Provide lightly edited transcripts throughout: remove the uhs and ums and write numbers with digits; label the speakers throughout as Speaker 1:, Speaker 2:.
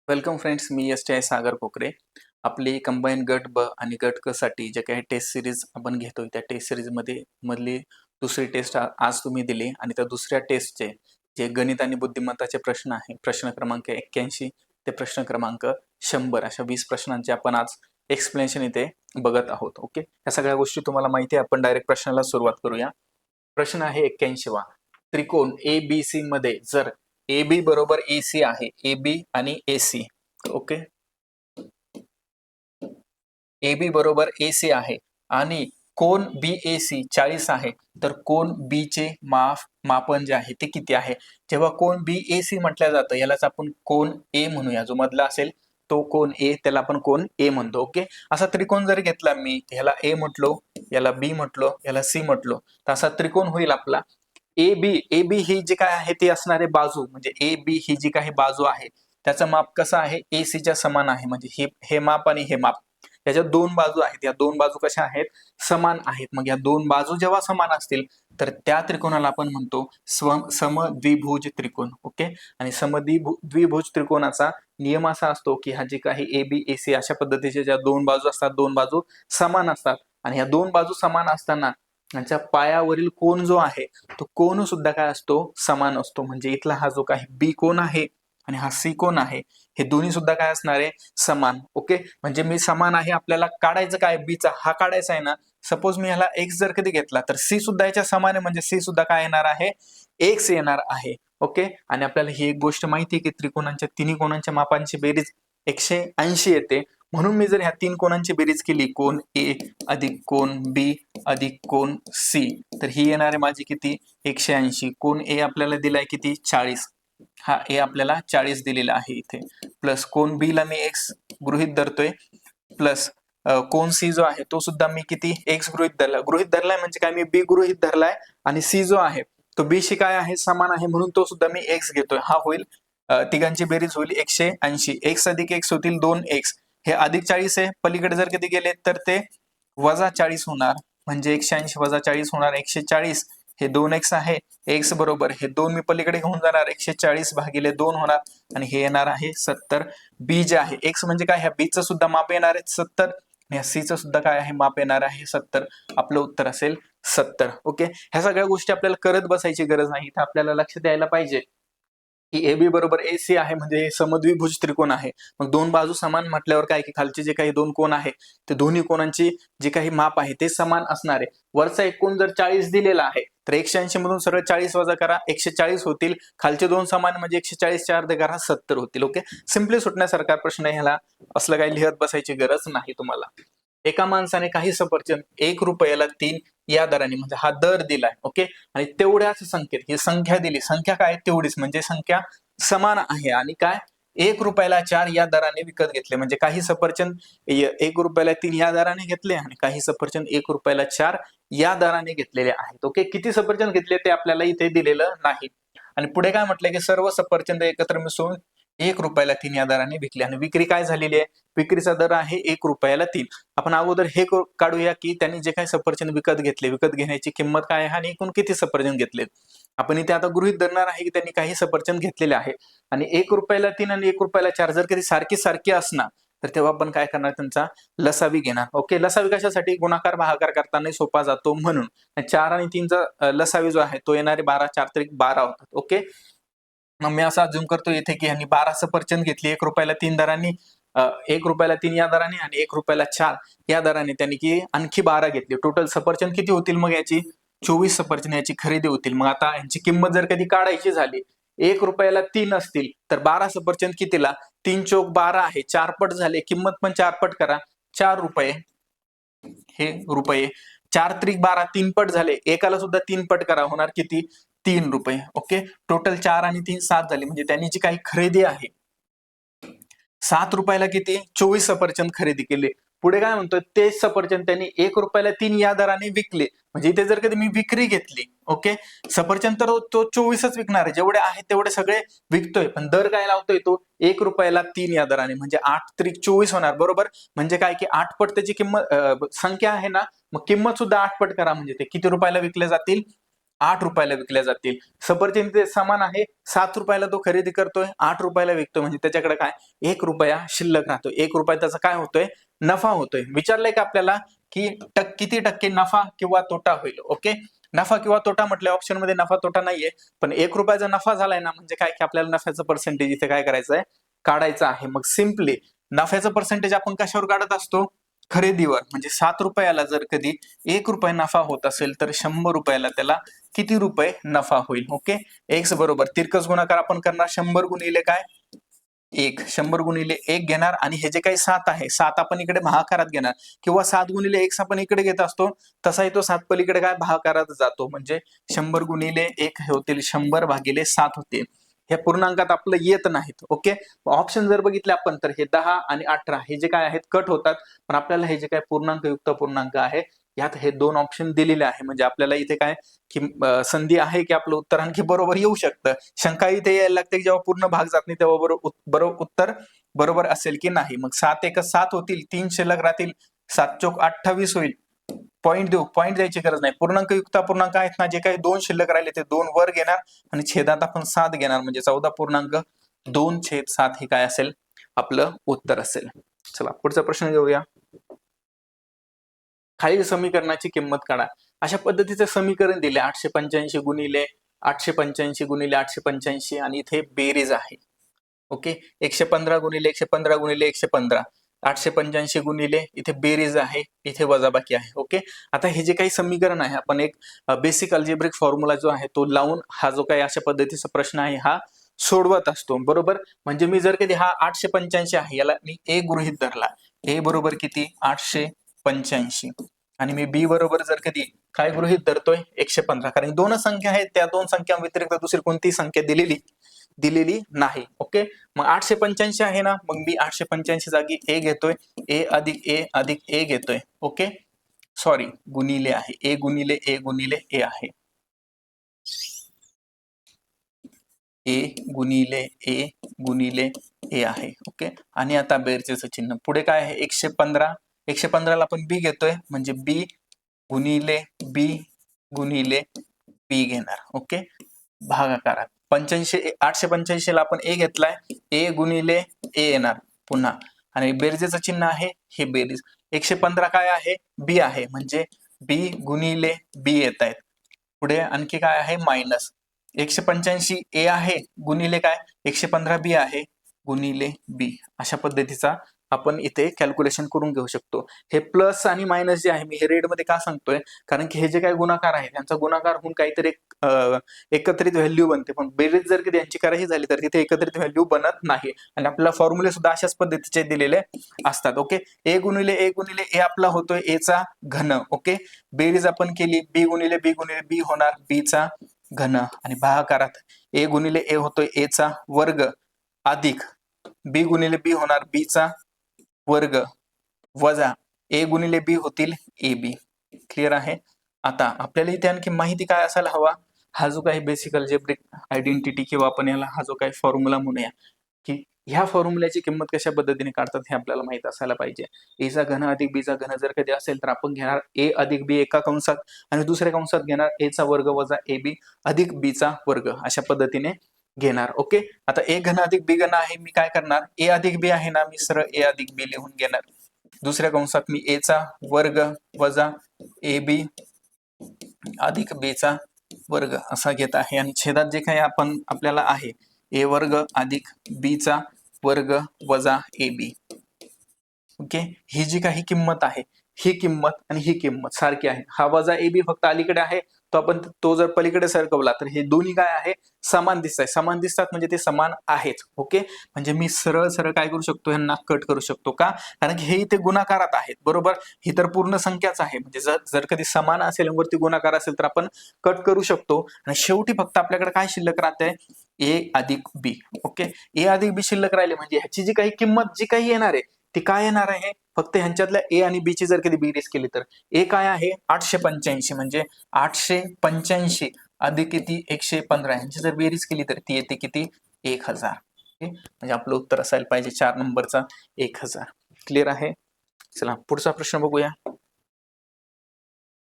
Speaker 1: Welcome friends, मी S सागर कोकरे. आपली combine गट ब आणि गट क साठी जे काही टेस्ट सिरीज आपण घेतोय त्या टेस्ट सिरीजमध्ये मधली दुसरी टेस्ट आज तुम्ही दिली आणि त्या दुसऱ्या टेस्टचे जे गणित आणि बुद्धिमत्ताचे प्रश्न आहे, प्रश्न क्रमांक 81 ते प्रश्न क्रमांक 100 अशा 20 प्रश्नांचे आपण आज एक्सप्लेनेशन इथे बघत आहोत. ओके, ह्या सगळ्या गोष्टी तुम्हाला माहिती आहे. आपण डायरेक्ट प्रश्नाला सुरुवात करूया. प्रश्न आहे 81वा. त्रिकोण ABC मध्ये जर AB बरोबर AC आहे, AB आणि AC, ओके, AB बरोबर AC आहे आणि कोन BAC 40 आहे, तर कोन B चे मापन जे आहे ते किती आहे? जेव्हा कोन BAC म्हटलं जातं यालाच आपण कोन A म्हणूया. जो मधला असेल तो कोन A, त्याला आपण कोन A म्हणतो. ओके, असा त्रिकोण जर घेतला मी, ह्याला A म्हटलो, याला B म्हटलो, याला C म्हटलो, तर असा त्रिकोण होईल आपला. AB ही जी काय आहे ती असणारे बाजू, म्हणजे AB ही जी काही बाजू आहे त्याचं माप कसं आहे? AC च्या समान आहे. म्हणजे हे माप आणि हे माप, याच्या दोन बाजू आहेत, या दोन बाजू कशा आहेत? समान आहेत. मग या दोन बाजू जेव्हा समान असतील तर त्या त्रिकोणाला आपण म्हणतो समद्विभुज त्रिकोण. ओके, आणि समद्विभुज त्रिकोणाचा नियम असा असतो की हा जे काही ABAC अशा पद्धतीचे ज्या दोन बाजू असतात, दोन बाजू समान असतात आणि या दोन बाजू समान असताना यांच्या पायावरील कोन जो आहे तो कोन सुद्धा काय असतो? समान असतो. म्हणजे इथला हा जो काही B कोन आहे आणि हा C कोन आहे, हे दोन्ही सुद्धा काय असणार आहे? समान. ओके, म्हणजे मी समान आहे, आपल्याला काढायचं काय? B चा हा काढायचा आहे ना. सपोज मी ह्याला x जर कधी घेतला तर C सुद्धा याच्या समान आहे, म्हणजे C सुद्धा काय येणार आहे? x येणार आहे. ओके, आणि आपल्याला ही एक गोष्ट माहिती आहे की त्रिकोणांच्या तिन्ही कोणांच्या मापांची बेरीज 180 येते. म्हणून मी जर ह्या तीन कोणांची बेरीज केली, कोन A अधिक कोन B अधिक कोन C, तर ही येणार आहे माझी किती? 180. कोन A आपल्याला दिलाय किती? 40. हा A आपल्याला 40 दिलेला आहे इथे, प्लस कोन B ला मी x गृहीत धरतोय, प्लस कोन C जो आहे तो सुद्धा मी किती? x गृहीत धरलाय म्हणजे काय? मी B गृहीत धरलाय आणि C जो आहे तो B शी काय आहे? समान आहे, म्हणून तो सुद्धा मी x घेतोय. हा होईल तिघांची बेरीज होईल 180. x अधिक x होतील 2x. हे अधिक 40 आहे, पलीकडे जर कधी गेले तर ते वजा 40 होणार, म्हणजे 180 वजा 40 होणार 140. हे 2x आहे, x बरोबर हे 2 मी पलीकडे घेऊन जाणार, 140 भागिले 2 होणार आणि हे येणार आहे 70. B जे आहे, x म्हणजे काय? ह्या B चं सुद्धा माप येणार आहे 70 आणि ह्या C चं सुद्धा काय आहे? माप येणार आहे 70. आपलं उत्तर असेल 70. ओके, ह्या सगळ्या गोष्टी आपल्याला करत बसायची गरज नाही, तर आपल्याला लक्ष द्यायला पाहिजे की AB बरोबर AC आहे, म्हणजे हे समद्विभुज त्रिकोण आहे. मग दोन बाजू समान म्हटल्यावर काय की खालचे जे काही दोन कोण आहे ते दोन्ही कोणांची जे काही माप आहे ते समान असणार आहे. वरचा एक कोण जर 40 दिलेला आहे तर 180 मधून सरळ 40 वजा करा, 140 होतील. खालचे दोन समान म्हणजे 140 चे अर्धे करा, 70 होतील. ओके, सिम्पली सुटण्यासारखा प्रश्न आहे, ह्याला असलं काही लिहत बसायची गरज नाही तुम्हाला. एका माणसाने काही सफरचंद 1 रुपयाला 3 या दराने, म्हणजे हा दर दिलाय. ओके, आणि तेवढ्याच संख्येत ही संख्या दिली, संख्या काय? तेवढीच, म्हणजे संख्या समान आहे आणि काय? 1 रुपयाला 4 या दराने विकत घेतले. म्हणजे काही सफरचंद 1 रुपयाला 3 या दराने घेतले आणि काही सफरचंद 1 रुपयाला 4 या दराने घेतलेले आहेत. ओके, किती सफरचंद घेतले ते आपल्याला इथे दिलेलं नाही. आणि पुढे काय म्हटलंय की सर्व सफरचंद एकत्र मिसळून 1 रुपयाला 3 या दराने विकले आणि विक्री काय झालेली आहे? विक्रीचा दर आहे 1 रुपयाला 3. आपण अगोदर हे काढूया की त्यांनी जे काही सफरचंद विकत घेतले, विकत घेण्याची किंमत काय आहे आणि एकूण किती सफरचंद घेतलेत. आपण इथे आता गृहीत धरणार आहे की त्यांनी काही सफरचंद घेतलेले आहे आणि 1 रुपयाला 3 आणि 1 रुपयाला 4 जर कधी सारखी असणार तर तेव्हा आपण काय करणार? त्यांचा लसावी घेणार. ओके, लसावी कशासाठी? गुणाकार भागाकार करताना सोपा जातो म्हणून. 4 आणि 3चा लसावी जो आहे तो येणारे 12, 4 त्रिक 12 होतात. ओके, मग मी असं अज्युम करतो इथे की यांनी 12 सफरचंद घेतली 1 रुपयाला 3 दरांनी, 1 रुपयाला 3 या दराने आणि 1 रुपयाला 4 या दराने त्यांनी की आणखी 12 घेतली. टोटल सफरचंद किती होतील मग याची? 24 सफरचंद याची खरेदी होतील. मग आता यांची किंमत जर कधी काढायची झाली, 1 रुपयाला 3 असतील तर 12 सफरचंद कितीला? 3 चौक 12 आहे, 4 पट झाले, किंमत पण 4 पट करा, 4 रुपये. हे रुपये 4 त्रिक 12, 3 पट झाले, एकाला सुद्धा 3 पट करा, होणार किती? 3 रुपये. ओके, टोटल 4 आणि 3 7 झाली, म्हणजे त्यांनी जी काही खरेदी आहे 7 रुपयाला किती? 24 सफरचंद खरेदी केले. पुढे काय म्हणतोय? तेच सफरचंद त्यांनी 1 रुपयाला 3 या दराने विकले. म्हणजे इथे जर कधी मी विक्री घेतली, ओके, सफरचंद तर तो 24च विकणार आहे, जेवढे आहेत तेवढे सगळे विकतोय, पण दर काय लावतोय तो? 1 रुपयाला 3 या दराने, म्हणजे 8 त्रिक 24 होणार, बरोबर. म्हणजे काय की 8 पट त्याची किंमत संख्या आहे ना, मग किंमत सुद्धा 8 पट करा, म्हणजे ते किती रुपयाला विकले जातील? 8 रुपयाला विकल्या जातील. सफरचंद ते समान आहे, 7 रुपयाला तो खरेदी करतोय, 8 रुपयाला विकतोय, म्हणजे त्याच्याकडे काय 1 रुपया शिल्लक राहतोय. 1 रुपया त्याचा काय होतोय, नफा होतोय. विचारलंय का आपल्याला की किती टक्के नफा किंवा तोटा होईल. ओके, नफा किंवा तोटा म्हटलं ऑप्शन मध्ये नफा तोटा नाहीये, पण 1 रुपयाचा नफा झालाय ना, म्हणजे काय की आपल्याला नफ्याचं पर्सेंटेज इथे काय करायचं आहे, काढायचं आहे. मग सिम्पली नफ्याचं पर्सेंटेज आपण कशावर काढत असतो, खरेदीवर. म्हणजे 7 रुपयाला जर कधी 1 रुपया नफा होत असेल तर 100 रुपयाला त्याला किती रुपये नफा होईल. ओके, एक्स बरोबर तिरकस गुणाकार आपण करणार, 100 गुणिले काय 1, 100 गुणिले 1 घेणार, आणि हे जे काही 7 आहे, 7 आपण इकडे भागाकारात घेणार, किंवा 7 गुणिले 1 आपण इकडे घेत असतो, तसाही तो 7 पलीकडे काय भागाकारात जातो. म्हणजे 100 गुणिले 1 हे होतील 100 भागिले 7 होतील. हे पूर्णांकात आपलं येत नाहीत. ओके, ऑप्शन जर बघितले आपण तर हे 10 आणि 18 हे जे काय आहेत कट होतात, पण आपल्याला हे जे काय पूर्णांक युक्त पूर्णांक आहे यात हे 2 ऑप्शन दिलेले आहे. म्हणजे आपल्याला इथे काय की संधी आहे की आपलं उत्तर आणखी बरोबर येऊ शकतं. शंका इथे यायला लागते की जेव्हा पूर्ण भाग जात नाही तेव्हा बरोबर उत्तर बरोबर असेल की नाही. मग 7 एक 7 होतील, 3 शिल्लक राहतील, 7 चोक 28 होईल. पॉईंट देऊ, पॉईंट द्यायची गरज नाही. पूर्णांक युक्त पूर्णांक आहेत ना, जे काही 2 शिल्लक राहिले ते 2 वर घेणार आणि छेदात आपण 7 घेणार, म्हणजे 14.2/7 हे काय असेल, आपलं उत्तर असेल. चला पुढचा प्रश्न घेऊया. खालील समीकरणाची किंमत काढा. अशा पद्धतीचे समीकरण दिले, 885 गुणिले 885 गुणिले 885, आणि इथे बेरीज आहे. ओके, 115 गुणिले 115 गुणिले 115, 885 गुणिले इथे बेरीज आहे, इथे वजाबाकी आहे. ओके, आता हे जे काही समीकरण आहे आपण एक बेसिक अल्जेब्रिक फॉर्म्युला जो आहे तो लावून हा जो काही अशा पद्धतीचा प्रश्न आहे हा सोडवत असतो. बरोबर, म्हणजे मी जर कधी हा 885 आहे याला मी ए गृहीत धरला, ए बरोबर किती 885, आणि मी बी बरोबर जर कधी काय गृहीत धरतोय 115, कारण दोनच संख्या आहेत, त्या दोन संख्या व्यतिरिक्त दुसरी कोणतीही संख्या दिलेली नाही. ओके, मग 885 आहे ना, मग मी 885 जागी ए घेतोय, ए अधिक ए अधिक ए घेतोय. ओके, सॉरी गुणिले आहे, ए गुणिले ए गुणिले ए आहे, ए गुणिले ए गुणिले ए आहे. ओके, आणि आता बेरजेचं चिन्ह पुढे काय आहे, 115, 115ला आपण बी घेतोय, म्हणजे बी गुणिले बी गुणिले बी घेणार. ओके, भागाकारात 885 ला आपण ए घेतलाय, ए गुणिले ए येणार पुन्हा, आणि बेरजेचं चिन्ह आहे हे बेरीज. 115 काय आहे, बी आहे, म्हणजे बी गुणिले बी येत आहेत. पुढे आणखी काय आहे, मायनस 185 ए आहे गुणिले काय 115 बी आहे गुणिले बी. अशा पद्धतीचा आपण इथे कॅल्क्युलेशन करून घेऊ शकतो. हे प्लस आणि मायनस जे आहे मी हे रेड मध्ये का सांगतोय, कारण की हे जे काही गुणाकार आहे त्यांचा गुणाकार होऊन काहीतरी एकत्रित व्हॅल्यू बनते, पण बेरीज जर कधी यांची करायची झाली तर तिथे एकत्रित व्हॅल्यू बनत नाही, आणि आपल्याला फॉर्म्युले सुद्धा अशाच पद्धतीचे दिलेले असतात. ओके, ए गुणिले ए आपला होतोय ए चा घन. ओके, बेरीज आपण केली, बी गुणिले बी होणार बी चा घन, आणि भागाकारात ए गुणिले ए होतोय ए चा वर्ग अधिक बी गुणिले बी होणार बी चा वर्ग वजा ए गुणिले बी होतील ए बी. क्लिअर आहे. आता आपल्याला इथे आणखी माहिती काय असायला हवा, हा जो काही बेसिक अल्जेब्रिक आयडेंटिटी किंवा आपण याला हा जो काही फॉर्म्युला म्हणूया, की ह्या फॉर्म्युल्याची किंमत कशा पद्धतीने काढतात हे आपल्याला माहित असायला पाहिजे. ए चा घन अधिक बी चा घन जर कधी असेल तर आपण घेणार ए अधिक बी एका कंसात, आणि दुसऱ्या कंसात घेणार ए चा वर्ग वजा ए बी अधिक बी चा वर्ग, अशा पद्धतीने घेणार. ओके, आता ए घन अधिक बी घन आहे, मी काय करणार, ए अधिक बी आहे ना, मी सरळ ए अधिक बी लिहून घेणार. दुसऱ्या कंसात मी ए चा वर्ग वजा ए बी अधिक बी चा वर्ग असा घेत आहे, आणि छेदात जे काही आपल्याला आहे ए वर्ग अधिक बी चा वर्ग वजा ए बी. ओके, ही जी काही किंमत आहे ही किंमत आणि ही किंमत सारखी आहे. हा वजा ए बी फक्त अलीकडे आहे, तो आपण तो जर पलीकडे सरकवला तर हे दोन्ही काय आहे, समान दिसतात म्हणजे ते समान आहेत. ओके, म्हणजे मी सरळ सरळ काय करू शकतो, ह्यांना कट करू शकतो. का, कारण की हे इथे गुणाकारात आहेत. बरोबर, ही तर पूर्ण संख्याच आहे, म्हणजे जर कधी समान असेल वरती गुणाकार असेल तर आपण कट करू शकतो, आणि शेवटी फक्त आपल्याकडे काय शिल्लक राहते, ए अधिक बी. ओके, ए अधिक बी शिल्लक राहिले म्हणजे ह्याची जी काही किंमत जी काही येणार आहे ती काय येणार आहे, फक्त ह्यांच्यातल्या ए आणि बी ची जर कधी बेरीज केली तर ए काय आहे 885, म्हणजे 885 अधिक किती 115, यांची जर बेरीज केली तर ती येते किती 1000. म्हणजे आपलं उत्तर असायला पाहिजे 4 नंबरचा 1000. क्लिअर आहे. चला पुढचा प्रश्न बघूया.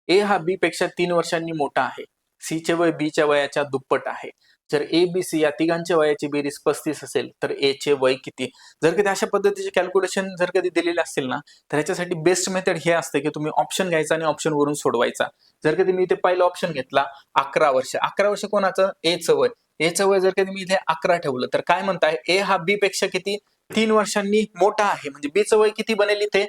Speaker 1: ए हा बी पेक्षा 3 वर्षांनी मोठा आहे सी चे वय बी च्या वयाच्या दुप्पट आहे. जर ए बी सी या तिघांच्या वयाची बेरीज 35 असेल तर ए चे वय किती? जर कधी अशा पद्धतीचे कॅल्क्युलेशन जर कधी दिलेले असतील ना, तर ह्याच्यासाठी बेस्ट मेथड हे असते की तुम्ही ऑप्शन घ्यायचा आणि ऑप्शन वरून सोडवायचा. जर कधी मी इथे पहिला ऑप्शन घेतला 11 वर्ष, 11 वर्ष कोणाचं? ए चं वय. ए चं वय जर कधी मी इथे 11 ठेवलं तर काय म्हणताय? ए हा बी पेक्षा किती? 3 वर्षांनी मोठा आहे. म्हणजे बी चं वय किती बनेल इथे?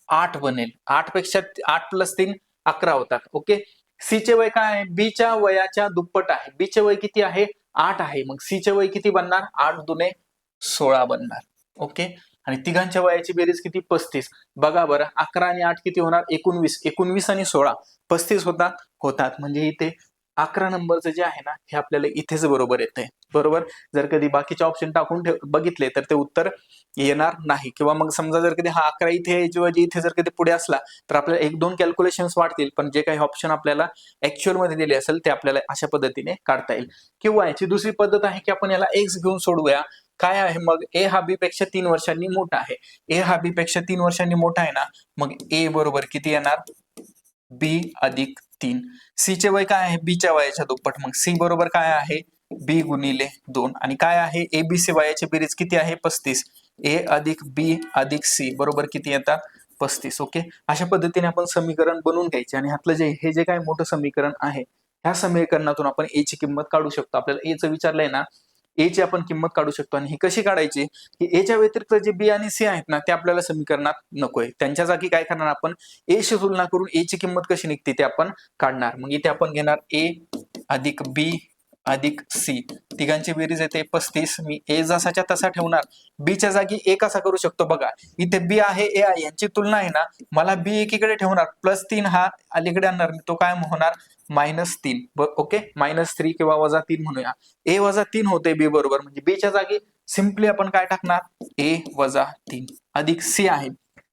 Speaker 1: 8 बनेल. 8 पेक्षा 8 + 3 11 होतात. ओके. सी चे वय काय आहे? बी च्या वयाच्या दुप्पट आहे. बी चे वय किती आहे? 8 आहे. मग सी चे वय किती बनणार? 8 दुने 16 बनणार. ओके. आणि तिघांच्या वयाची बेरीज किती? 35. बघा बरं, 11 आणि 8 किती होणार? 19. 19 आणि 16 35 होतात. म्हणजे इथे 11 नंबरचं जे आहे ना, हे आपल्याला इथेच बरोबर येतंय. बरोबर. जर कधी बाकीचे ऑप्शन टाकून बघितले तर ते उत्तर येणार नाही. किंवा मग समजा जर कधी हा 11 इथे ऐवजी इथे जर कधी पुढे असला तर आपल्याला 1-2 कॅल्क्युलेशन्स वाढतील, पण जे काही ऑप्शन आपल्याला ऍक्च्युअल मध्ये दिले असेल ते आपल्याला अशा पद्धतीने काढता येईल. किंवा याची दुसरी पद्धत आहे की आपण याला एक्स घेऊन सोडवूया. काय आहे मग? ए हा बी पेक्षा 3 वर्षांनी मोठा आहे. ए हा बी पेक्षा 3 वर्षांनी मोठा आहे ना, मग ए बरोबर किती येणार? बी अधिक 3. सी चे वय काय आहे? बी च्या वयाच्या दुप्पट. मग सी बरोबर काय आहे? बी गुणिले 2. आणि काय आहे? ए बी सी वयाची बेरीज किती आहे? 35. ए अधिक बी अधिक सी बरोबर किती येतात? 35. ओके. अशा पद्धतीने आपण समीकरण बनवून घ्यायचे आणि ह्यातलं हे जे काय मोठं समीकरण आहे, ह्या समीकरणातून आपण ए ची किंमत काढू शकतो. आपल्याला ए चं विचारलंय ना, ए ची आपण किंमत काढू शकतो. आणि ही कशी काढायची? की ए च्या व्यतिरिक्त जे बी आणि सी आहेत ना, ते आपल्याला समीकरणात नकोय. त्यांच्या जागी काय करणार आपण? ए शी तुलना करून ए ची किंमत कशी निघते ते आपण काढणार. मग इथे आपण घेणार ए अधिक बी अधिक सी. तिघांची बेरीज येते 35. मी ए जसाच्या तसा ठेवणार. बी च्या जागी ए कसा करू शकतो? बघा, इथे बी आहे, ए आहे, यांची तुलना आहे ना, मला बी एकीकडे ठेवणार, +3 हा अलीकडे आणणार, तो काय होणार? -3. ओके. -3 किंवा -3 म्हणूया. ए - 3 होते बी बरोबर. म्हणजे बी च्या जागी सिंपली आपण काय टाकणार? ए - 3 अधिक सी आहे.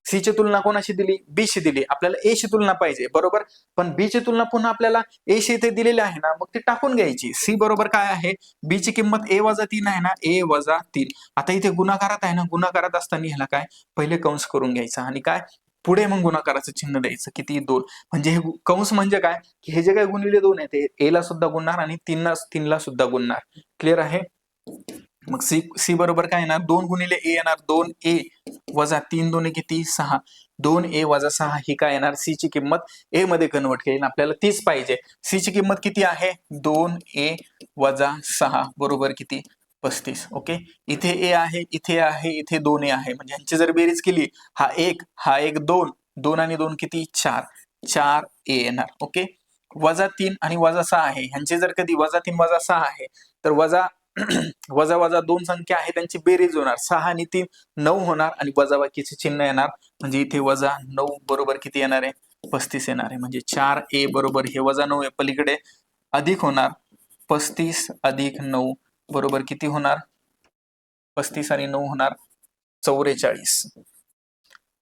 Speaker 1: सी ची तुलना कोणाशी दिली? बी शी दिली. आपल्याला ए शी तुलना पाहिजे, बरोबर. पण बी ची तुलना पुन्हा आपल्याला ए शी इथे दिलेली आहे ना, मग ती टाकून घ्यायची. सी बरोबर काय आहे? बी ची किंमत ए - 3 आहे ना, ए - 3. आता इथे गुणाकारात आहे ना, गुणाकारात असताना ह्याला काय? पहिले कंस करून घ्यायचा आणि काय? पुढे मग गुणाकाराचं चिन्ह द्यायचं. किती? 2. म्हणजे हे कंस म्हणजे काय? की हे जे काही गुणिले 2 आहे ते ए ला सुद्धा गुणणार आणि 3 ला सुद्धा गुणणार. क्लिअर आहे? मग सी बरोबर काय येणार? 2 गुणिले ए येणार, 2a - 3 दोन्ही किती? 6. 2a - 6 ही काय येणार? सी ची किंमत ए मध्ये कन्वर्ट केली. आपल्याला तीच पाहिजे. सी ची किंमत किती आहे? 2a - 6 बरोबर किती? 35. ओके. इथे ए आहे, इथे आहे, इथे 2a आहे. म्हणजे यांची जर बेरीज केली, हा 1, हा 1, 2, 2 आणि 2 किती? 4. 4a येणार. ओके. -3 आणि -6 आहे. ह्यांचे जर कधी -3 -6 आहे तर वजा 2 संख्या आहे, त्यांची बेरीज होणार. 6 आणि 3 9 होणार आणि वजाबाकीचे चिन्ह येणार. म्हणजे इथे -9 बरोबर किती येणार आहे? 35 येणार आहे. म्हणजे 4a बरोबर हे -9 आहे पलीकडे अधिक होणार 35 अधिक 9 बरोबर किती होणार? 35 आणि 9 होणार 44.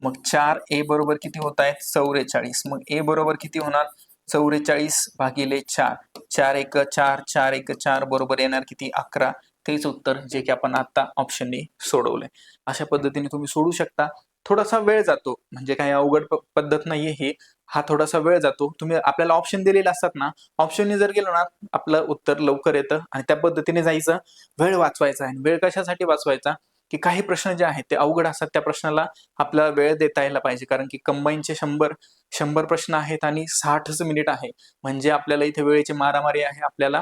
Speaker 1: मग 4a बरोबर किती होत आहे? 44. मग a बरोबर किती होणार? 44 भागिले 4. 4 1 4, 4 1 4 बरोबर येणार किती? 11. तेच उत्तर जे की आपण आता ऑप्शनने सोडवलंय. अशा पद्धतीने तुम्ही सोडू शकता. थोडासा वेळ जातो, म्हणजे काही अवघड पद्धत नाहीये ही. हा थोडासा वेळ जातो. तुम्ही आपल्याला ऑप्शन दिलेले असतात ना, ऑप्शनने जर गेलो ना, आपलं उत्तर लवकर येतं आणि त्या पद्धतीने जायचं. वेळ वाचवायचा आहे. वेळ कशासाठी वाचवायचा? की काही प्रश्न जे आहेत ते अवघड असतात, त्या प्रश्नाला आपल्याला वेळ देता यायला पाहिजे. कारण की कंबाईनचे 100 प्रश्न आहेत आणि 60च मिनिट आहे. म्हणजे आपल्याला इथे वेळेची मारामारी आहे. आपल्याला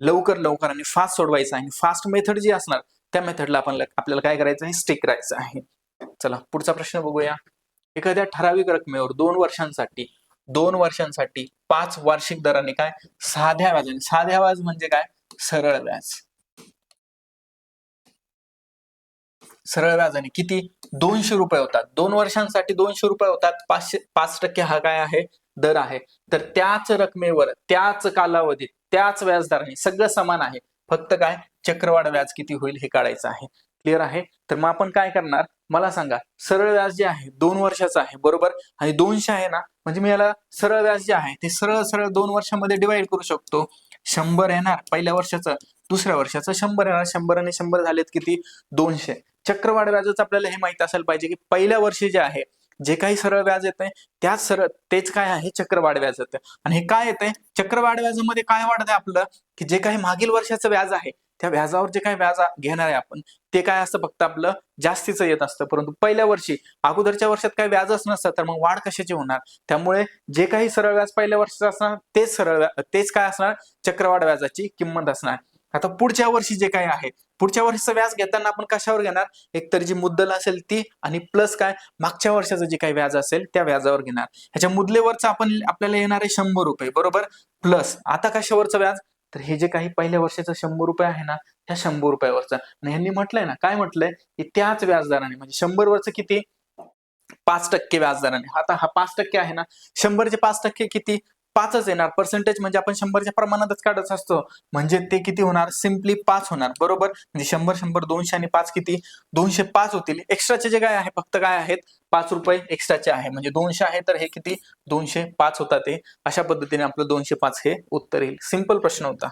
Speaker 1: लवकर आणि फास्ट सोडवायचं आहे. फास्ट मेथड जी असणार त्या मेथडला आपल्याला काय करायचं आहे? स्टिक करायचं आहे. चला पुढचा प्रश्न बघूया. एखाद्या ठराविक रकमेवर 2 वर्षांसाठी 5 वार्षिक दराने काय? साध्या व्याज म्हणजे काय? सरळ व्याज. सरळ व्याजाने किती? 200 रुपये होतात. 2 वर्षांसाठी 200 रुपये होतात. 5% हा काय आहे? दर आहे. तर त्याच रकमेवर, त्याच कालावधीत, त्याच व्याजदराने सगळं समान आहे. फक्त काय? चक्रवाढ व्याज किती होईल हे काढायचं आहे. क्लिअर आहे? तर मग आपण काय करणार? मला सांगा. सरळ व्याज जे आहे 2 वर्षाचं आहे, बरोबर. आणि 200 आहे ना, म्हणजे मी याला सरळ व्याज जे आहे ते सरळ 2 वर्षांमध्ये डिवाइड करू शकतो. 100 येणार पहिल्या वर्षाचं, दुसऱ्या वर्षाचं 100 येणार. 100 आणि 100 झालेत किती? 200. चक्रवाढ व्याजाचं आपल्याला हे माहित असायला पाहिजे की पहिल्या वर्षी जे आहे जे काही सरळ व्याज येतंय त्याच सरळ तेच काय आहे चक्रवाढ व्याज येतं. आणि हे काय येतंय चक्रवाढ व्याजामध्ये काय वाढतंय आपलं की जे काही मागील वर्षाचं व्याज आहे त्या व्याजावर जे काही व्याज घेणार आहे आपण ते काय असतं फक्त आपलं जास्तीचं येत असतं, परंतु पहिल्या वर्षी अगोदरच्या वर्षात काही व्याजच नसतं तर मग वाढ कशाची होणार. त्यामुळे जे काही सरळ व्याज पहिल्या वर्षाचं असणार तेच तेच काय असणार चक्रवाढ व्याजाची किंमत असणार. आता पुढच्या वर्षी जे काही आहे पुढच्या वर्षीचं व्याज घेताना आपण कशावर घेणार, एकतर जी मुद्दल असेल ती आणि प्लस काय मागच्या वर्षाचं जे काही व्याज असेल त्या व्याजावर घेणार. ह्याच्या मुद्दलेवरचं आपल्याला येणार आहे 100 रुपये बरोबर, प्लस आता कशावरचं व्याज तर हे जे काही पहिल्या वर्षाचं 100 रुपये आहे ना त्या 100 रुपयावरचं. आणि ह्यांनी म्हटलंय ना काय म्हटलंय की त्याच व्याजदराने म्हणजे 100 वरचं किती 5% व्याजदराने. आता हा 5% आहे ना 100चे 5% किती 5च येणार. पर्सेंटेज म्हणजे आपण 100च्या प्रमाणातच काढत असतो म्हणजे ते किती होणार सिम्पली 5 होणार बरोबर. म्हणजे 100 100 200 आणि 5 किती 205 होतील. एक्स्ट्राचे जे काय आहे फक्त काय आहेत 5 रुपये एक्स्ट्राचे आहे म्हणजे 200 आहे तर हे किती 205 होतात. ते अशा पद्धतीने आपलं 205 हे उत्तर येईल. सिंपल प्रश्न होता.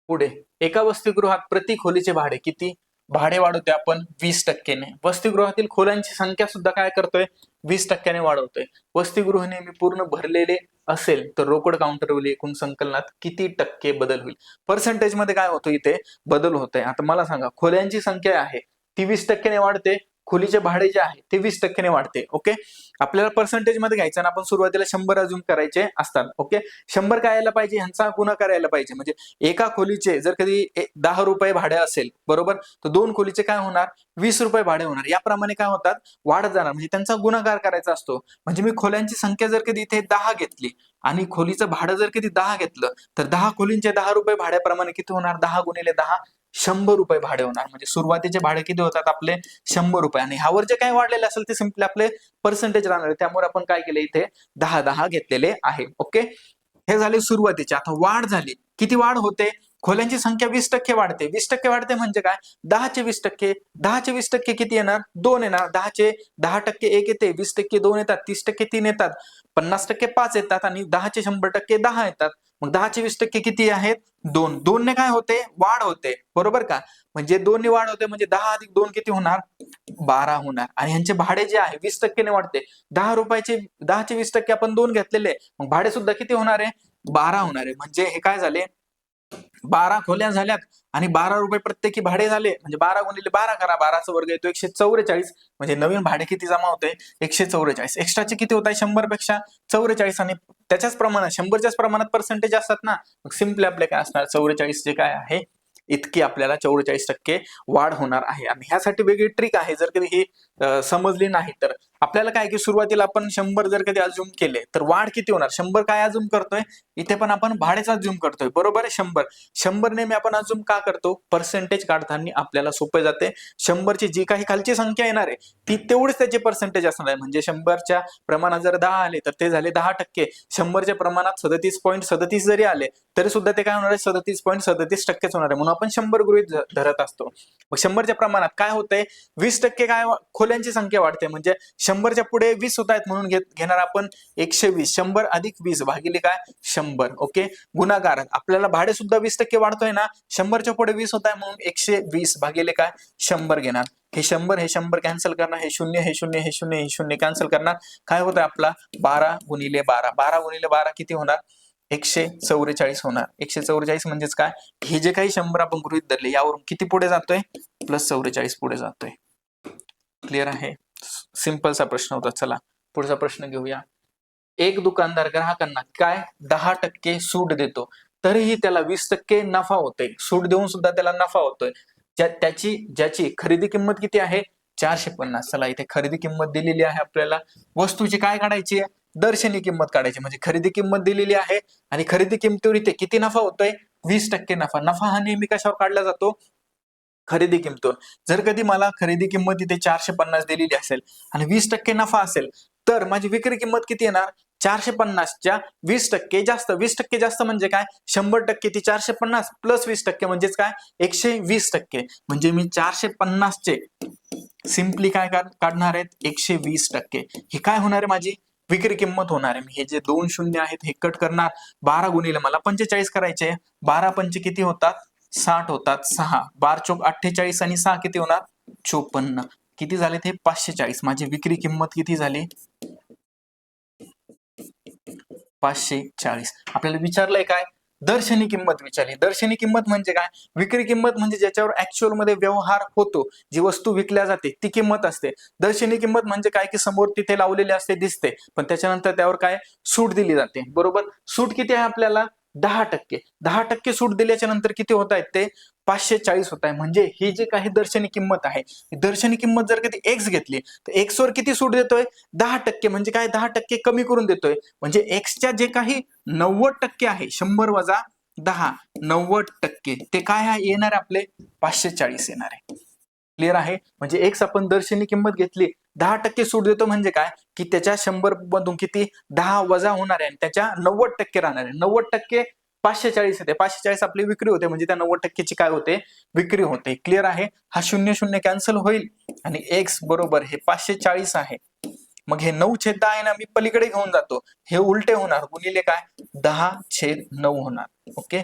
Speaker 1: पुढे एका वसतिगृहात प्रति खोलीचे भाडे किती भाडे वाढवतोय आपण 20%ने. वसतिगृहातील खोल्यांची संख्या सुद्धा काय करतोय 20%ने वाढवतोय. वसतिगृह नेहमी पूर्ण भरलेले असेल तर रोकड काउंटरवरील एकूण संकलनात किती टक्के बदल होईल. पर्सेंटेज मध्ये काय होतं इथे बदल होतोय. आता मला सांगा खोल्यांची संख्या आहे ती 20%ने वाढते, खोलीचे भाडे जे आहे ते 20%ने वाढते. ओके आपल्याला पर्सेंटेज मध्ये घ्यायचं ना आपण सुरुवातीला 100 अजून करायचे असतात. ओके 100 काय यायला पाहिजे ह्यांचा गुणाकार यायला पाहिजे म्हणजे एका खोलीचे जर कधी 10 रुपये भाडे असेल बरोबर तर 2 खोलीचे काय होणार 20 रुपये भाडे होणार. याप्रमाणे काय होतात वाढत जाणार म्हणजे त्यांचा गुणाकार करायचा असतो. म्हणजे मी खोल्यांची संख्या जर कधी इथे 10 घेतली आणि खोलीचं भाडं जर कधी 10 घेतलं तर 10 खोलींचे 10 रुपये भाड्याप्रमाणे किती होणार 10 गुणिले 10 100 रुपये भाडे होणार. म्हणजे सुरुवातीचे भाडे किती होतात आपले 100 रुपये आणि ह्यावर जे काही वाढलेले असेल ते सिम्पली आपले पर्सेंटेज राहणार. त्यामुळे आपण काय केले इथे 10 घेतलेले आहे. ओके हे झाले सुरुवातीचे. आता वाढ झाली किती वाढ होते खोल्यांची संख्या 20% वाढते. 20% वाढते म्हणजे काय 10चे 20%, 10चे 20% किती येणार 2 येणार. 10चे 10% 1 येते, 20% 2 येतात, 30% 3 येतात, 50% 5 येतात आणि 10चे 100% 10 येतात. मग 10चे 20% किती आहेत 2. 2 ने काय होते वाढ होते बरोबर का. म्हणजे 2 ने वाढ होते म्हणजे 10 अधिक 2 किती होणार 12 होणार. आणि ह्यांचे भाडे जे आहे 20% ने वाढते. 10 रुपयाचे 10चे 20% आपण 2 घेतलेले मग भाडे सुद्धा किती होणार आहे 12 होणार आहे. म्हणजे हे काय झाले 12 खोल्या झाल्यात आणि 12 रुपये प्रत्येकी भाडे झाले म्हणजे 12 गुणिले 12 करा 12चा वर्ग येतो 144 म्हणजे नवीन भाडे किती जमा होते 144. एक्स्ट्राचे किती होत आहे 100 पेक्षा 44 आणि त्याच्याच प्रमाणात 100च्याच प्रमाणात पर्सेंटेज असतात ना मग सिम्पली आपले काय असणार 44 जे काय आहे इतकी आपल्याला 44% वाढ होणार आहे. आणि ह्यासाठी वेगळी ट्रिक आहे जर कधी ही समजली नाही तर आपल्याला काय की सुरुवातीला आपण 100 जर कधी अज्युम केले तर वाढ किती होणार 100 काय अज्युम करतोय इथे पण आपण भाडेच अज्युम करतोय बरोबर आहे. 100 नेहमी आपण अज्युम का करतो पर्सेंटेज काढताना आपल्याला सोपे जाते. 100ची जी काही खालची संख्या येणार आहे ती तेवढीच त्याची पर्सेंटेज असणार आहे. म्हणजे 100च्या प्रमाणात जर 10 आले तर ते झाले 10%. 100च्या प्रमाणात 37.37 जरी आले तरी सुद्धा ते काय होणार आहे 37.37% होणार आहे म्हणून आपण 100 गृहीत धरत असतो. मग 100च्या प्रमाणात काय होतंय 20% काय खोल्यांची संख्या वाढते म्हणजे 100च्या पुढे 20 होत आहेत म्हणून घेणार आपण 120. 100 अधिक 20 भागिले काय 100. ओके गुणाकार आपल्याला भाडे सुद्धा 20% वाढतोय ना 100च्या पुढे 20 होत आहे म्हणून 120 भागिले काय 100 घेणार. हे 100 कॅन्सल करणार हे 0 हे 0 हे 0 हे 0 कॅन्सल करणार काय होत आहे आपला 12 गुणिले 12 12 गुणिले 12 किती होणार 144 होणार. 144 म्हणजेच काय हे जे काही 100 आपण गृहीत धरले यावरून किती पुढे जातोय +44 पुढे जातोय. क्लिअर आहे. सिंपलचा प्रश्न होता. चला पुढचा प्रश्न घेऊया. एक दुकानदार ग्राहकांना काय 10% सूट देतो तरीही त्याला 20% नफा होतोय. सूट देऊन सुद्धा त्याला नफा होतोय. ज्याची खरेदी किंमत किती आहे 450. चला इथे खरेदी किंमत दिलेली आहे आपल्याला. वस्तूची काय काढायची आहे दर्शनी किंमत काढायची म्हणजे खरेदी किंमत दिलेली आहे आणि खरेदी किंमतीवर इथे किती नफा होतोय 20% नफा. नफा हा नेहमी कशावर काढला जातो खरेदी किंमतीवर. जर कधी मला खरेदी किंमत इथे 450 दिलेली असेल आणि 20% नफा असेल तर माझी विक्री किंमत किती येणार 450च्या 20% जास्त. 20% जास्त म्हणजे काय 100% ती 450 प्लस 20% म्हणजेच काय 120%. म्हणजे मी 450चे सिम्पली काय काढणार आहेत 120%. हे काय होणार आहे माझी विक्री किंमत होणार आहे. हे जे 2 शून्य आहेत हे कट करणार 12 गुणिले मला 45 करायचे 12 पंचे किती होतात 60 होतात 6 12 चोक 48 आणि 6 किती होणार 54. किती झाले ते 540. माझी विक्री किंमत किती झाली 540. आपल्याला विचारलंय काय दर्शनी किंमत विचारली. दर्शनी किंमत म्हणजे काय विक्री किंमत म्हणजे ज्याच्यावर ऍक्च्युअल मध्ये व्यवहार होतो, जी वस्तू विकल्या जाते ती किंमत असते. दर्शनी किंमत म्हणजे काय की समोर तिथे लावलेले असते दिसते, पण त्याच्यानंतर त्यावर काय सूट दिली जाते. बरोबर, सूट किती आहे आपल्याला 10%. 10% सूट दिल्याच्या नंतर किती होत आहेत ते 540 होत आहे. म्हणजे ही जी काही दर्शनी किंमत आहे, दर्शनी किंमत जर कधी एक्स घेतली तर एक्स वर किती सूट देतोय 10%. म्हणजे काय 10% कमी करून देतोय. म्हणजे एक्सच्या जे काही 90% आहे 100 वजा 10 90% ते काय आहे येणार आपले 540 येणार आहे. क्लिअर आहे. म्हणजे एक्स आपण दर्शनी किंमत घेतली 10% सूट देतो म्हणजे काय की त्याच्या 100 मधून किती 10 वजा होणार आहे आणि त्याच्या 90% राहणार आहे. 90% 540 येते. 540 आपली विक्री होते म्हणजे त्या 90% ची काय होते विक्री होते. क्लिअर आहे. हा 0 कॅन्सल होईल आणि एक्स बरोबर हे 540 आहे. मग हे 9/10 आहे ना मी पलीकडे घेऊन जातो, हे उलटे होणार गुणिले काय 10/9 होणार. ओके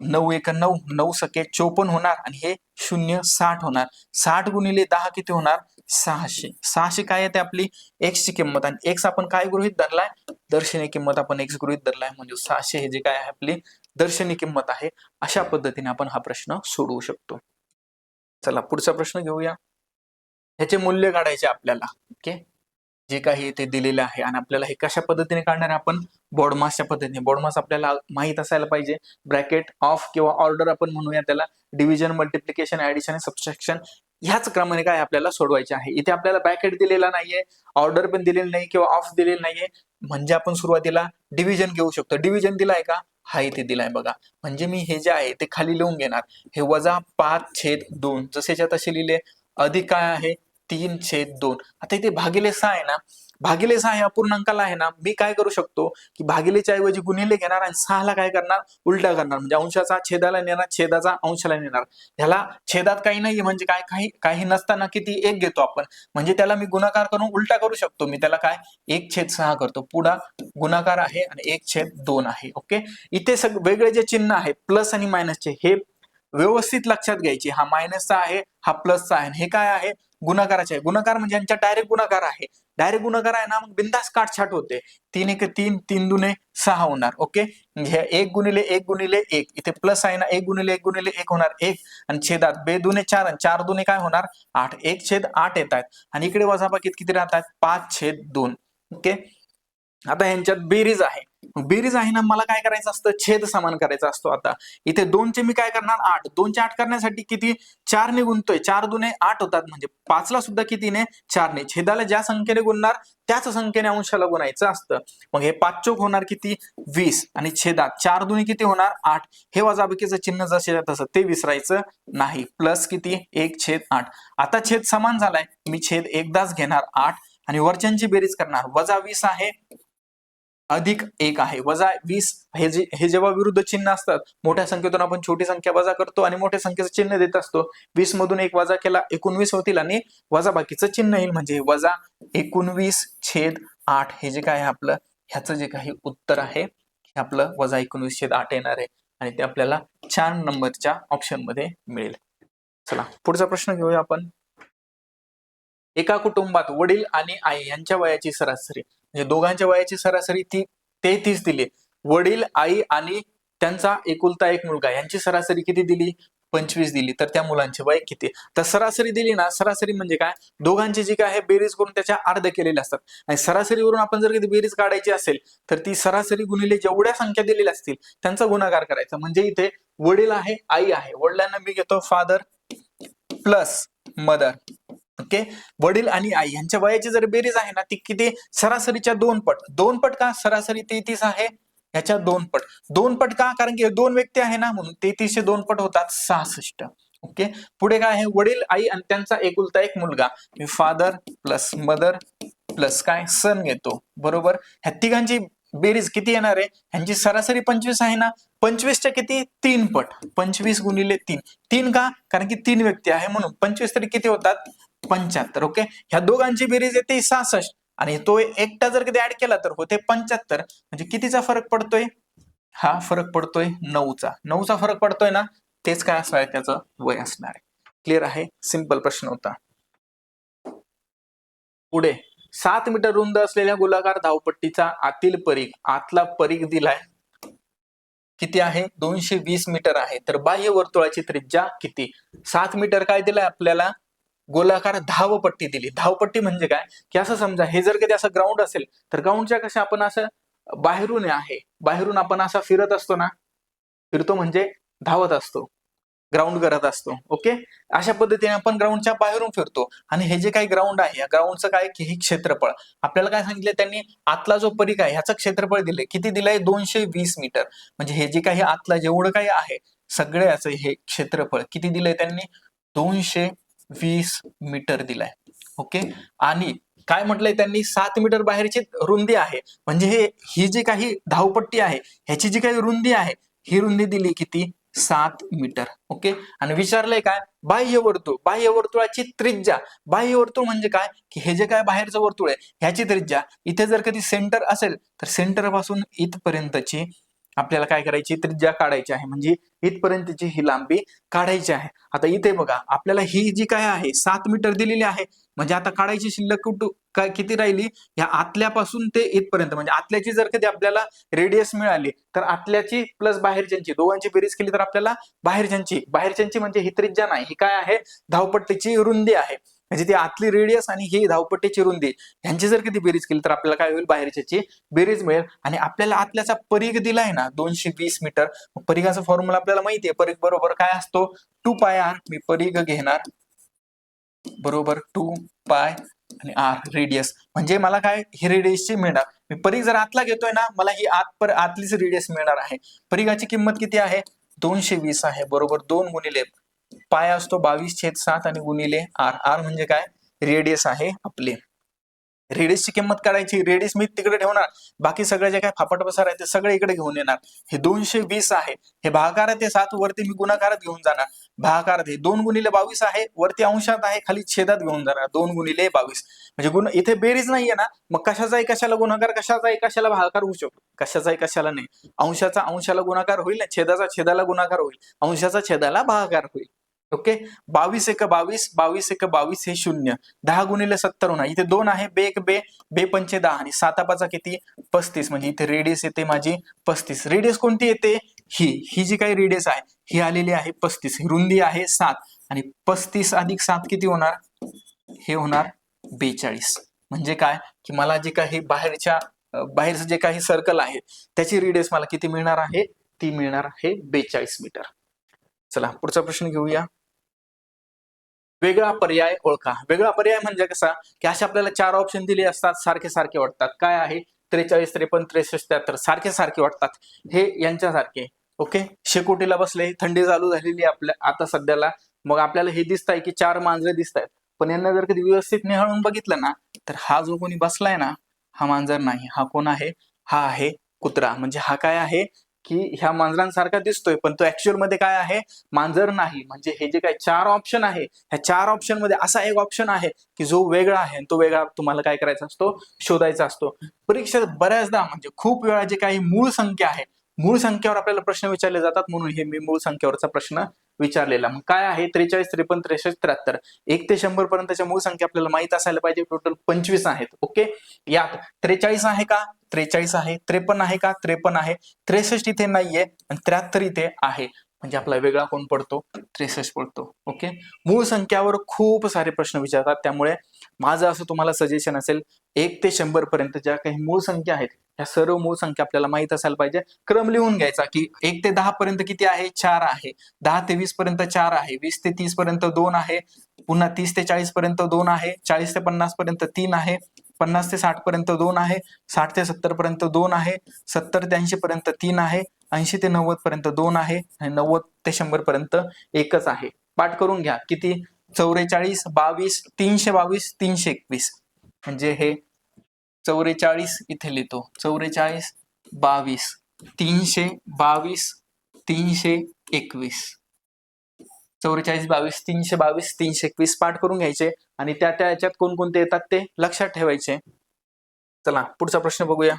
Speaker 1: 9 1 9 9 सके 54 होणार आणि हे 0 60 होणार. 60 गुणिले 10 किती होणार 600. 600 काय येते आपली एक्स ची किंमत आणि एक्स आपण काय गृहीत धरलाय दर्शनी किंमत आपण एक्स गृहीत धरलाय म्हणजे 600 हे जे काय आहे आपली दर्शनी किंमत आहे. अशा पद्धतीने आपण हा प्रश्न सोडवू शकतो. चला पुढचा प्रश्न घेऊया. ह्याचे मूल्य काढायचे आपल्याला. ओके जे काही इथे दिलेलं आहे आणि आपल्याला हे कशा पद्धतीने काढणार आहे आपण बॉडमासच्या पद्धतीने. बॉडमास आपल्याला माहित असायला पाहिजे. ब्रॅकेट ऑफ किंवा ऑर्डर आपण म्हणूया त्याला, डिव्हिजन मल्टिप्लिकेशन ऍडिशन आणि सबट्रॅक्शन ह्याच क्रमाने काय आपल्याला सोडवायचे आहे. इथे आपल्याला ब्रॅकेट दिलेला नाहीये, ऑर्डर पण दिलेली नाही किंवा ऑफ दिलेली नाहीये, म्हणजे आपण सुरुवातीला डिव्हिजन घेऊ शकतो. डिव्हिजन दिलाय का हा इथे दिलाय बघा. म्हणजे मी हे जे आहे ते खाली लिहून घेणार, हे वजा 5/2 जसेच्या तसे लिहिले, अधिक काय आहे 3/2. आता इथे भागिले 6 आहे ना, भागिले 6 या पूर्णांकाला आहे ना मी काय करू शकतो की भागिलेच्या ऐवजी गुणिले घेणार आणि 6 ला काय करणार उलटा करणार. म्हणजे अंशाचा छेदाला नेणार, छेदाचा अंशाला नेणार. ह्याला छेदात काही नाहीये म्हणजे काय काही नसताना किती 1 घेतो आपण, म्हणजे त्याला मी गुणाकार करून उलटा करू शकतो. मी त्याला काय 1/6 करतो. पुढा गुणाकार आहे आणि 1/2 आहे. ओके इथे वेगळे जे चिन्ह आहे प्लस आणि मायनसचे हे व्यवस्थित लक्षात घ्यायचे. हा मायनसचा आहे, हा प्लसचा आहे, हे काय आहे गुणाकाराचे आहे. गुणाकार म्हणजे यांच्या डायरेक्ट गुणाकार आहे. डायरेक्ट गुणाकार आहे ना मग बिंदास काटछाट होते. 3 1 3 3 दुने 6 होणार. ओके म्हणजे 1 गुणिले 1 गुणिले 1 इथे प्लस आहे ना 1 गुणिले 1 गुणिले 1 होणार 1 आणि छेदात 2 दुने 4 आणि 4 दुने काय होणार 8. 1/8 येत आहेत आणि इकडे वजाबाकीत किती राहतात 5/2. ओके आता ह्यांच्यात बेरीज आहे. बेरीज आहे ना मला काय करायचं असतं छेद समान करायचा असतो. आता इथे 2 चे मी काय करणार 8, 2 चे 8 करण्यासाठी किती 4 ने गुणतोय, 4 दुने 8 होतात म्हणजे 5 ला सुद्धा कितीने 4 ने. छेदाला ज्या संख्येने गुणणार त्याच संख्येने अंशाला गुणायचं असतं. मग हे 5 चोक होणार किती 20 आणि छेदात 4 दुने किती होणार 8. हे वजाबाकीचं चिन्ह जसे तसं ते विसरायचं नाही. प्लस किती 1/8. आता छेद समान झालाय, मी छेद एकदाच घेणार 8 आणि वरच्यांची बेरीज करणार. वजा 20 आहे अधिक 1 आहे. वजा 20 हे जेव्हा विरुद्ध चिन्ह असतात, मोठ्या संख्येतून आपण छोटी संख्या वजा करतो आणि मोठ्या संख्येचं चिन्ह देत असतो. 20 मधून 1 वजा केला 19 होतील आणि वजा बाकीचं चिन्ह येईल म्हणजे वजा 19/8 हे जे काय आहे आपलं ह्याचं जे काही उत्तर आहे हे आपलं वजा 19/8 येणार आहे आणि ते आपल्याला 4 नंबरच्या ऑप्शन मध्ये मिळेल. चला पुढचा प्रश्न घेऊया आपण. एका कुटुंबात वडील आणि आई यांच्या वयाची सरासरी म्हणजे दोघांच्या वयाची सरासरी ती 33 दिली. वडील आई आणि त्यांचा एकुलता एक मुलगा यांची सरासरी किती दिली 25 दिली. तर त्या मुलांचे वय किती. तर सरासरी दिली ना, सरासरी म्हणजे काय दोघांची जी काय आहे बेरीज करून त्याच्या अर्ध्या केलेल्या असतात आणि सरासरीवरून आपण जर कधी बेरीज काढायची असेल तर ती सरासरी गुणिले जेवढ्या संख्या दिलेल्या असतील त्यांचा गुणाकार करायचा. म्हणजे इथे वडील आहे आई आहे, वडिलांना मी घेतो फादर प्लस मदर. ओके वडील आणि आई यांच्या वयाची जर बेरीज आहे ना ती किती सरासरीच्या 2 पट. 2 पट का सरासरी 33 आहे ह्याच्या 2 पट. 2 पट का कारण की 2 व्यक्ती आहे ना म्हणून 33 चे 2 पट होतात 66. ओके पुढे काय आहे वडील आई आणि त्यांचा एकुलता एक मुलगा. मी फादर प्लस मदर प्लस काय सन घेतो. बरोबर ह्या तिघांची बेरीज किती येणार आहे ह्यांची सरासरी 25 आहे ना 25 च्या किती 3 पट. 25 गुणिले 3. 3 का कारण की 3 व्यक्ती आहे म्हणून 25 तरी किती होतात 75. ओके ह्या दोघांची बेरीज येते 66 आणि तो एकटा जर कधी ऍड केला तर होते 75. म्हणजे कितीचा फरक पडतोय हा फरक पडतोय 9चा. 9चा फरक पडतोय ना तेच काय असणार आहे त्याचं वय असणार आहे. क्लिअर आहे. सिंपल प्रश्न होता. पुढे 7 मीटर रुंद असलेल्या गोलाकार धावपट्टीचा आतला परीघ दिलाय किती आहे 220 मीटर आहे. तर बाह्य वर्तुळाची त्रिज्या किती? 7 मीटर काय दिलंय आपल्याला? गोलाकार धावपट्टी दिली. धावपट्टी म्हणजे काय की असं समजा हे जर कधी असं ग्राउंड असेल तर ग्राउंडच्या कसं आपण असं बाहेरून आपण असा फिरत असतो ना, फिरतो म्हणजे धावत असतो, ग्राउंड करत असतो. ओके, अशा पद्धतीने आपण ग्राउंडच्या बाहेरून फिरतो. आणि हे जे काही ग्राउंड आहे या ग्राउंडचं काय की हे क्षेत्रफळ आपल्याला काय सांगितलं त्यांनी? आतला जो परीघ आहे ह्याचं क्षेत्रफळ दिलंय. किती दिलंय? 220 मीटर. म्हणजे हे जे काही आतला जेवढं काही आहे सगळ्याचं हे क्षेत्रफळ किती दिलंय त्यांनी? 220 मीटर दिलाय. ओके, आणि काय म्हटलंय त्यांनी? 7 मीटर बाहेरची रुंदी आहे. म्हणजे ही जी काही धावपट्टी आहे ह्याची जी काही रुंदी आहे ही रुंदी दिली किती? 7 मीटर. ओके, आणि विचारलंय काय? बाह्य वर्तुळाची त्रिज्या. बाह्य वर्तुळ म्हणजे काय की हे जे काय बाहेरचं वर्तुळ आहे ह्याची त्रिज्या. इथे जर कधी सेंटर असेल तर सेंटर पासून इथपर्यंतची आपल्याला काय करायची? त्रिज्या काढायची आहे. म्हणजे इथपर्यंतची ही लांबी काढायची आहे. आता इथे बघा आपल्याला ही जी काय आहे 7 मीटर दिलेली आहे. म्हणजे आता काढायची शिल्लक काय किती राहिली? या आतल्यापासून ते इथपर्यंत. म्हणजे आतल्याची जर कधी आपल्याला रेडियस मिळाली तर आतल्याची प्लस बाहेरच्यांची दोघांची बेरीज केली तर आपल्याला बाहेरच्यांची म्हणजे ही त्रिज्या नाही, ही काय आहे? धावपट्टीची रुंदी आहे. म्हणजे ती आतली रेडियस आणि ही धावपट्टीची रुंदी यांची जर कधी बेरीज केली तर आपल्याला काय होईल? बाहेरच्याची बेरीज मिळेल. आणि आपल्याला आतल्याचा परीघ दिलाय ना 220 मीटर. परीघाचा फॉर्म्युला आपल्याला माहितीये. परीघ बरोबर काय असतो? 2πr. मी परीघ घेणार बरोबर 2π आणि r रेडियस. म्हणजे मला काय? ही रेडियसची मिळणार. मी परीघ जर आतला घेतोय ना मला ही आतलीच रेडियस मिळणार आहे. परीघाची किंमत किती आहे? 220 आहे. बरोबर 2 गुणिले पाय असतो 22/7 आणि गुणिले r म्हणजे काय? रेडियस आहे आपले. रेडियसची किंमत काढायची. रेडियस मी तिकडे ठेवणार, बाकी सगळे जे काय फापट पसार आहे ते सगळे इकडे घेऊन येणार. हे 220 आहे, हे भागाकारात आहे 7, वरती मी गुणाकारात घेऊन जाणार. भागाकारात हे 2 गुणिले 22 आहे, वरती अंशात आहे, खाली छेदात घेऊन जाणार 2 गुणिले 22. म्हणजे इथे बेरीज नाहीये ना, मग कशाचाही कशाला गुणाकार, कशाचाही कशाला भागाकार होऊ शकतो, कशाचाही कशाला नाही. अंशाचा अंशाला गुणाकार होईल ना, छेदाचा छेदाला गुणाकार होईल, अंशाचा छेदाला भागाकार होईल. ओके, 22 एक 22, 22 एक 22 हे 0. 10 गुणिले 70 होणार. इथे 2 आहे, बे एक बे, बे पंचे 10 आणि 7 पाचा किती? 35. म्हणजे इथे रेडियस येते माझी 35. रेडियस कोणती येते? ही जी काही रेडियस आहे ही आलेली आहे 35. रुंदी आहे 7 आणि 35 अधिक 7 किती होणार? हे होणार 42. म्हणजे काय की मला जे काही बाहेरचं जे काही सर्कल आहे त्याची रेडियस मला किती मिळणार आहे? ती मिळणार आहे 42 मीटर. चला पुढचा प्रश्न घेऊया. वेगळा पर्याय ओळखा. वेगळा पर्याय म्हणजे कसा की असे आपल्याला 4 ऑप्शन दिले असतात, सारखे सारखे वाटतात. काय आहे? 43, 53, 63, 73 सारखे सारखे वाटतात. हे यांच्यासारखे. ओके, शेकोटीला बसले, थंडी चालू झालेली आपल्या आता सध्याला. मग आपल्याला हे दिसत आहे की 4 मांजरे दिसत आहेत, पण यांना जर कधी व्यवस्थित निहाळून बघितलं ना तर हा जो कोणी बसलाय ना हा मांजर नाही. हा कोण आहे? हा आहे कुत्रा. म्हणजे हा काय आहे की ह्या मांजरांसारखा दिसतोय पण तो ऍक्च्युअल मध्ये काय आहे? मांजर नाही. म्हणजे हे जे काही 4 ऑप्शन आहे ह्या 4 ऑप्शन मध्ये असा एक ऑप्शन आहे की जो वेगळा आहे, तो वेगळा तुम्हाला काय करायचा असतो? शोधायचा असतो. परीक्षेत बऱ्याचदा म्हणजे खूप वेळा जे काही मूळ संख्या आहे, मूळ संख्येवर आपल्याला प्रश्न विचारले जातात, म्हणून हे मी मूळ संख्येवरचा प्रश्न विचारलेला. मग काय आहे? 43, 53, 63, 73 1 ते 100 पर्यंतच्या मूळ संख्या आपल्याला माहित असायला पाहिजे. टोटल 25 आहेत. ओके, यात 43 आहे का? 43 आहे. 53 आहे का? 53 आहे. 63 इथे नाहीये आणि 73 इथे आहे. म्हणजे आपला वेगळा कोण पडतो? 63 पडतो. ओके, मूळ संख्यावर खूप सारे प्रश्न विचारतात, त्यामुळे माझं असं तुम्हाला सजेशन असेल 1 ते 100 पर्यंत ज्या काही मूळ संख्या आहेत ह्या सर्व मूळ संख्या आपल्याला माहित असायला पाहिजे. क्रम लिहून घ्यायचा की 1 ते 10 पर्यंत किती आहे? 4 आहे. 10 ते 20 पर्यंत 4 आहे. 20 ते 30 पर्यंत 2 आहे. पुन्हा 30 ते 40 पर्यंत 2 आहे. 40 ते 50 पर्यंत 3 आहे. 50 ते 60 पर्यंत 2 आहे. 60 ते 70 पर्यंत 2 आहे. 70 ते 80 पर्यंत 3 आहे. 80 ते 90 पर्यंत 2 आहे आणि 90 ते 100 पर्यंत एकच आहे. पाठ करून घ्या. किती? 44, 22, 322, 321. म्हणजे हे 44 इथे लिहितो. 44, 22, 322, 321. 44, 22, 322, 321 पाठ करून घ्यायचे आणि त्या याच्यात कोणकोणते येतात ते लक्षात ठेवायचे. चला पुढचा प्रश्न बघूया.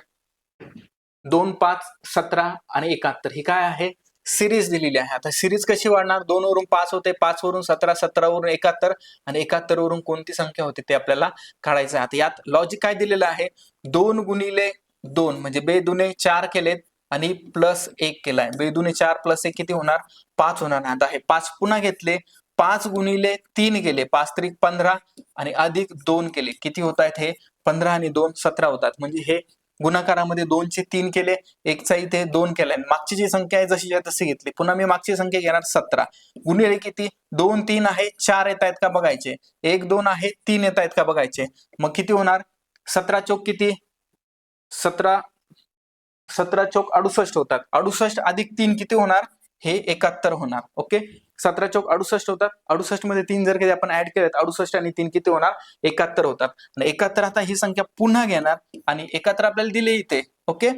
Speaker 1: 2, 5, 17 आणि 71 ही काय आहे? सिरीज दिलेली आहे. आता सिरीज कशी वाढणार? 2 वरून 5 होते, 5 वरून 17, 17 वरून 71 आणि 71 वरून कोणती संख्या होते ते आपल्याला काढायचं आहे. आता यात लॉजिक काय दिलेलं आहे? 2 गुणिले 2 म्हणजे बेदुने 4 केलेत आणि प्लस 1 केलाय. बेदुने 4 प्लस 1 किती होणार? 5 होणार. आता हे 5 पुन्हा घेतले, 5 गुणिले 3 केले, 5 त्रिक 15 आणि अधिक 2 केले. किती होत आहेत हे? 15 आणि 2 17 होतात. म्हणजे हे गुणाकारामध्ये 2 चे 3 केले, एकचा इथे 2 केलाय. मागची जी संख्या आहे जशी तशी घेतली. पुन्हा मी मागची संख्या घेणार 17 गुणिले किती? 2 3 आहे, 4 येत आहेत का बघायचे, 1 2 आहे, 3 येत आहेत का बघायचे. मग किती होणार? 17 चौक किती? 17 17 चौक 68 होतात. 68 अधिक 3 किती होणार? हे 71 होणार. ओके, 17 चौक 68 होतात. 68 मध्ये 3 जर कधी आपण ऍड केलेत, 68 आणि 3 किती होणार? 71 होतात. आणि 71 आता ही संख्या पुन्हा घेणार आणि 71 आपल्याला दिले इथे. ओके,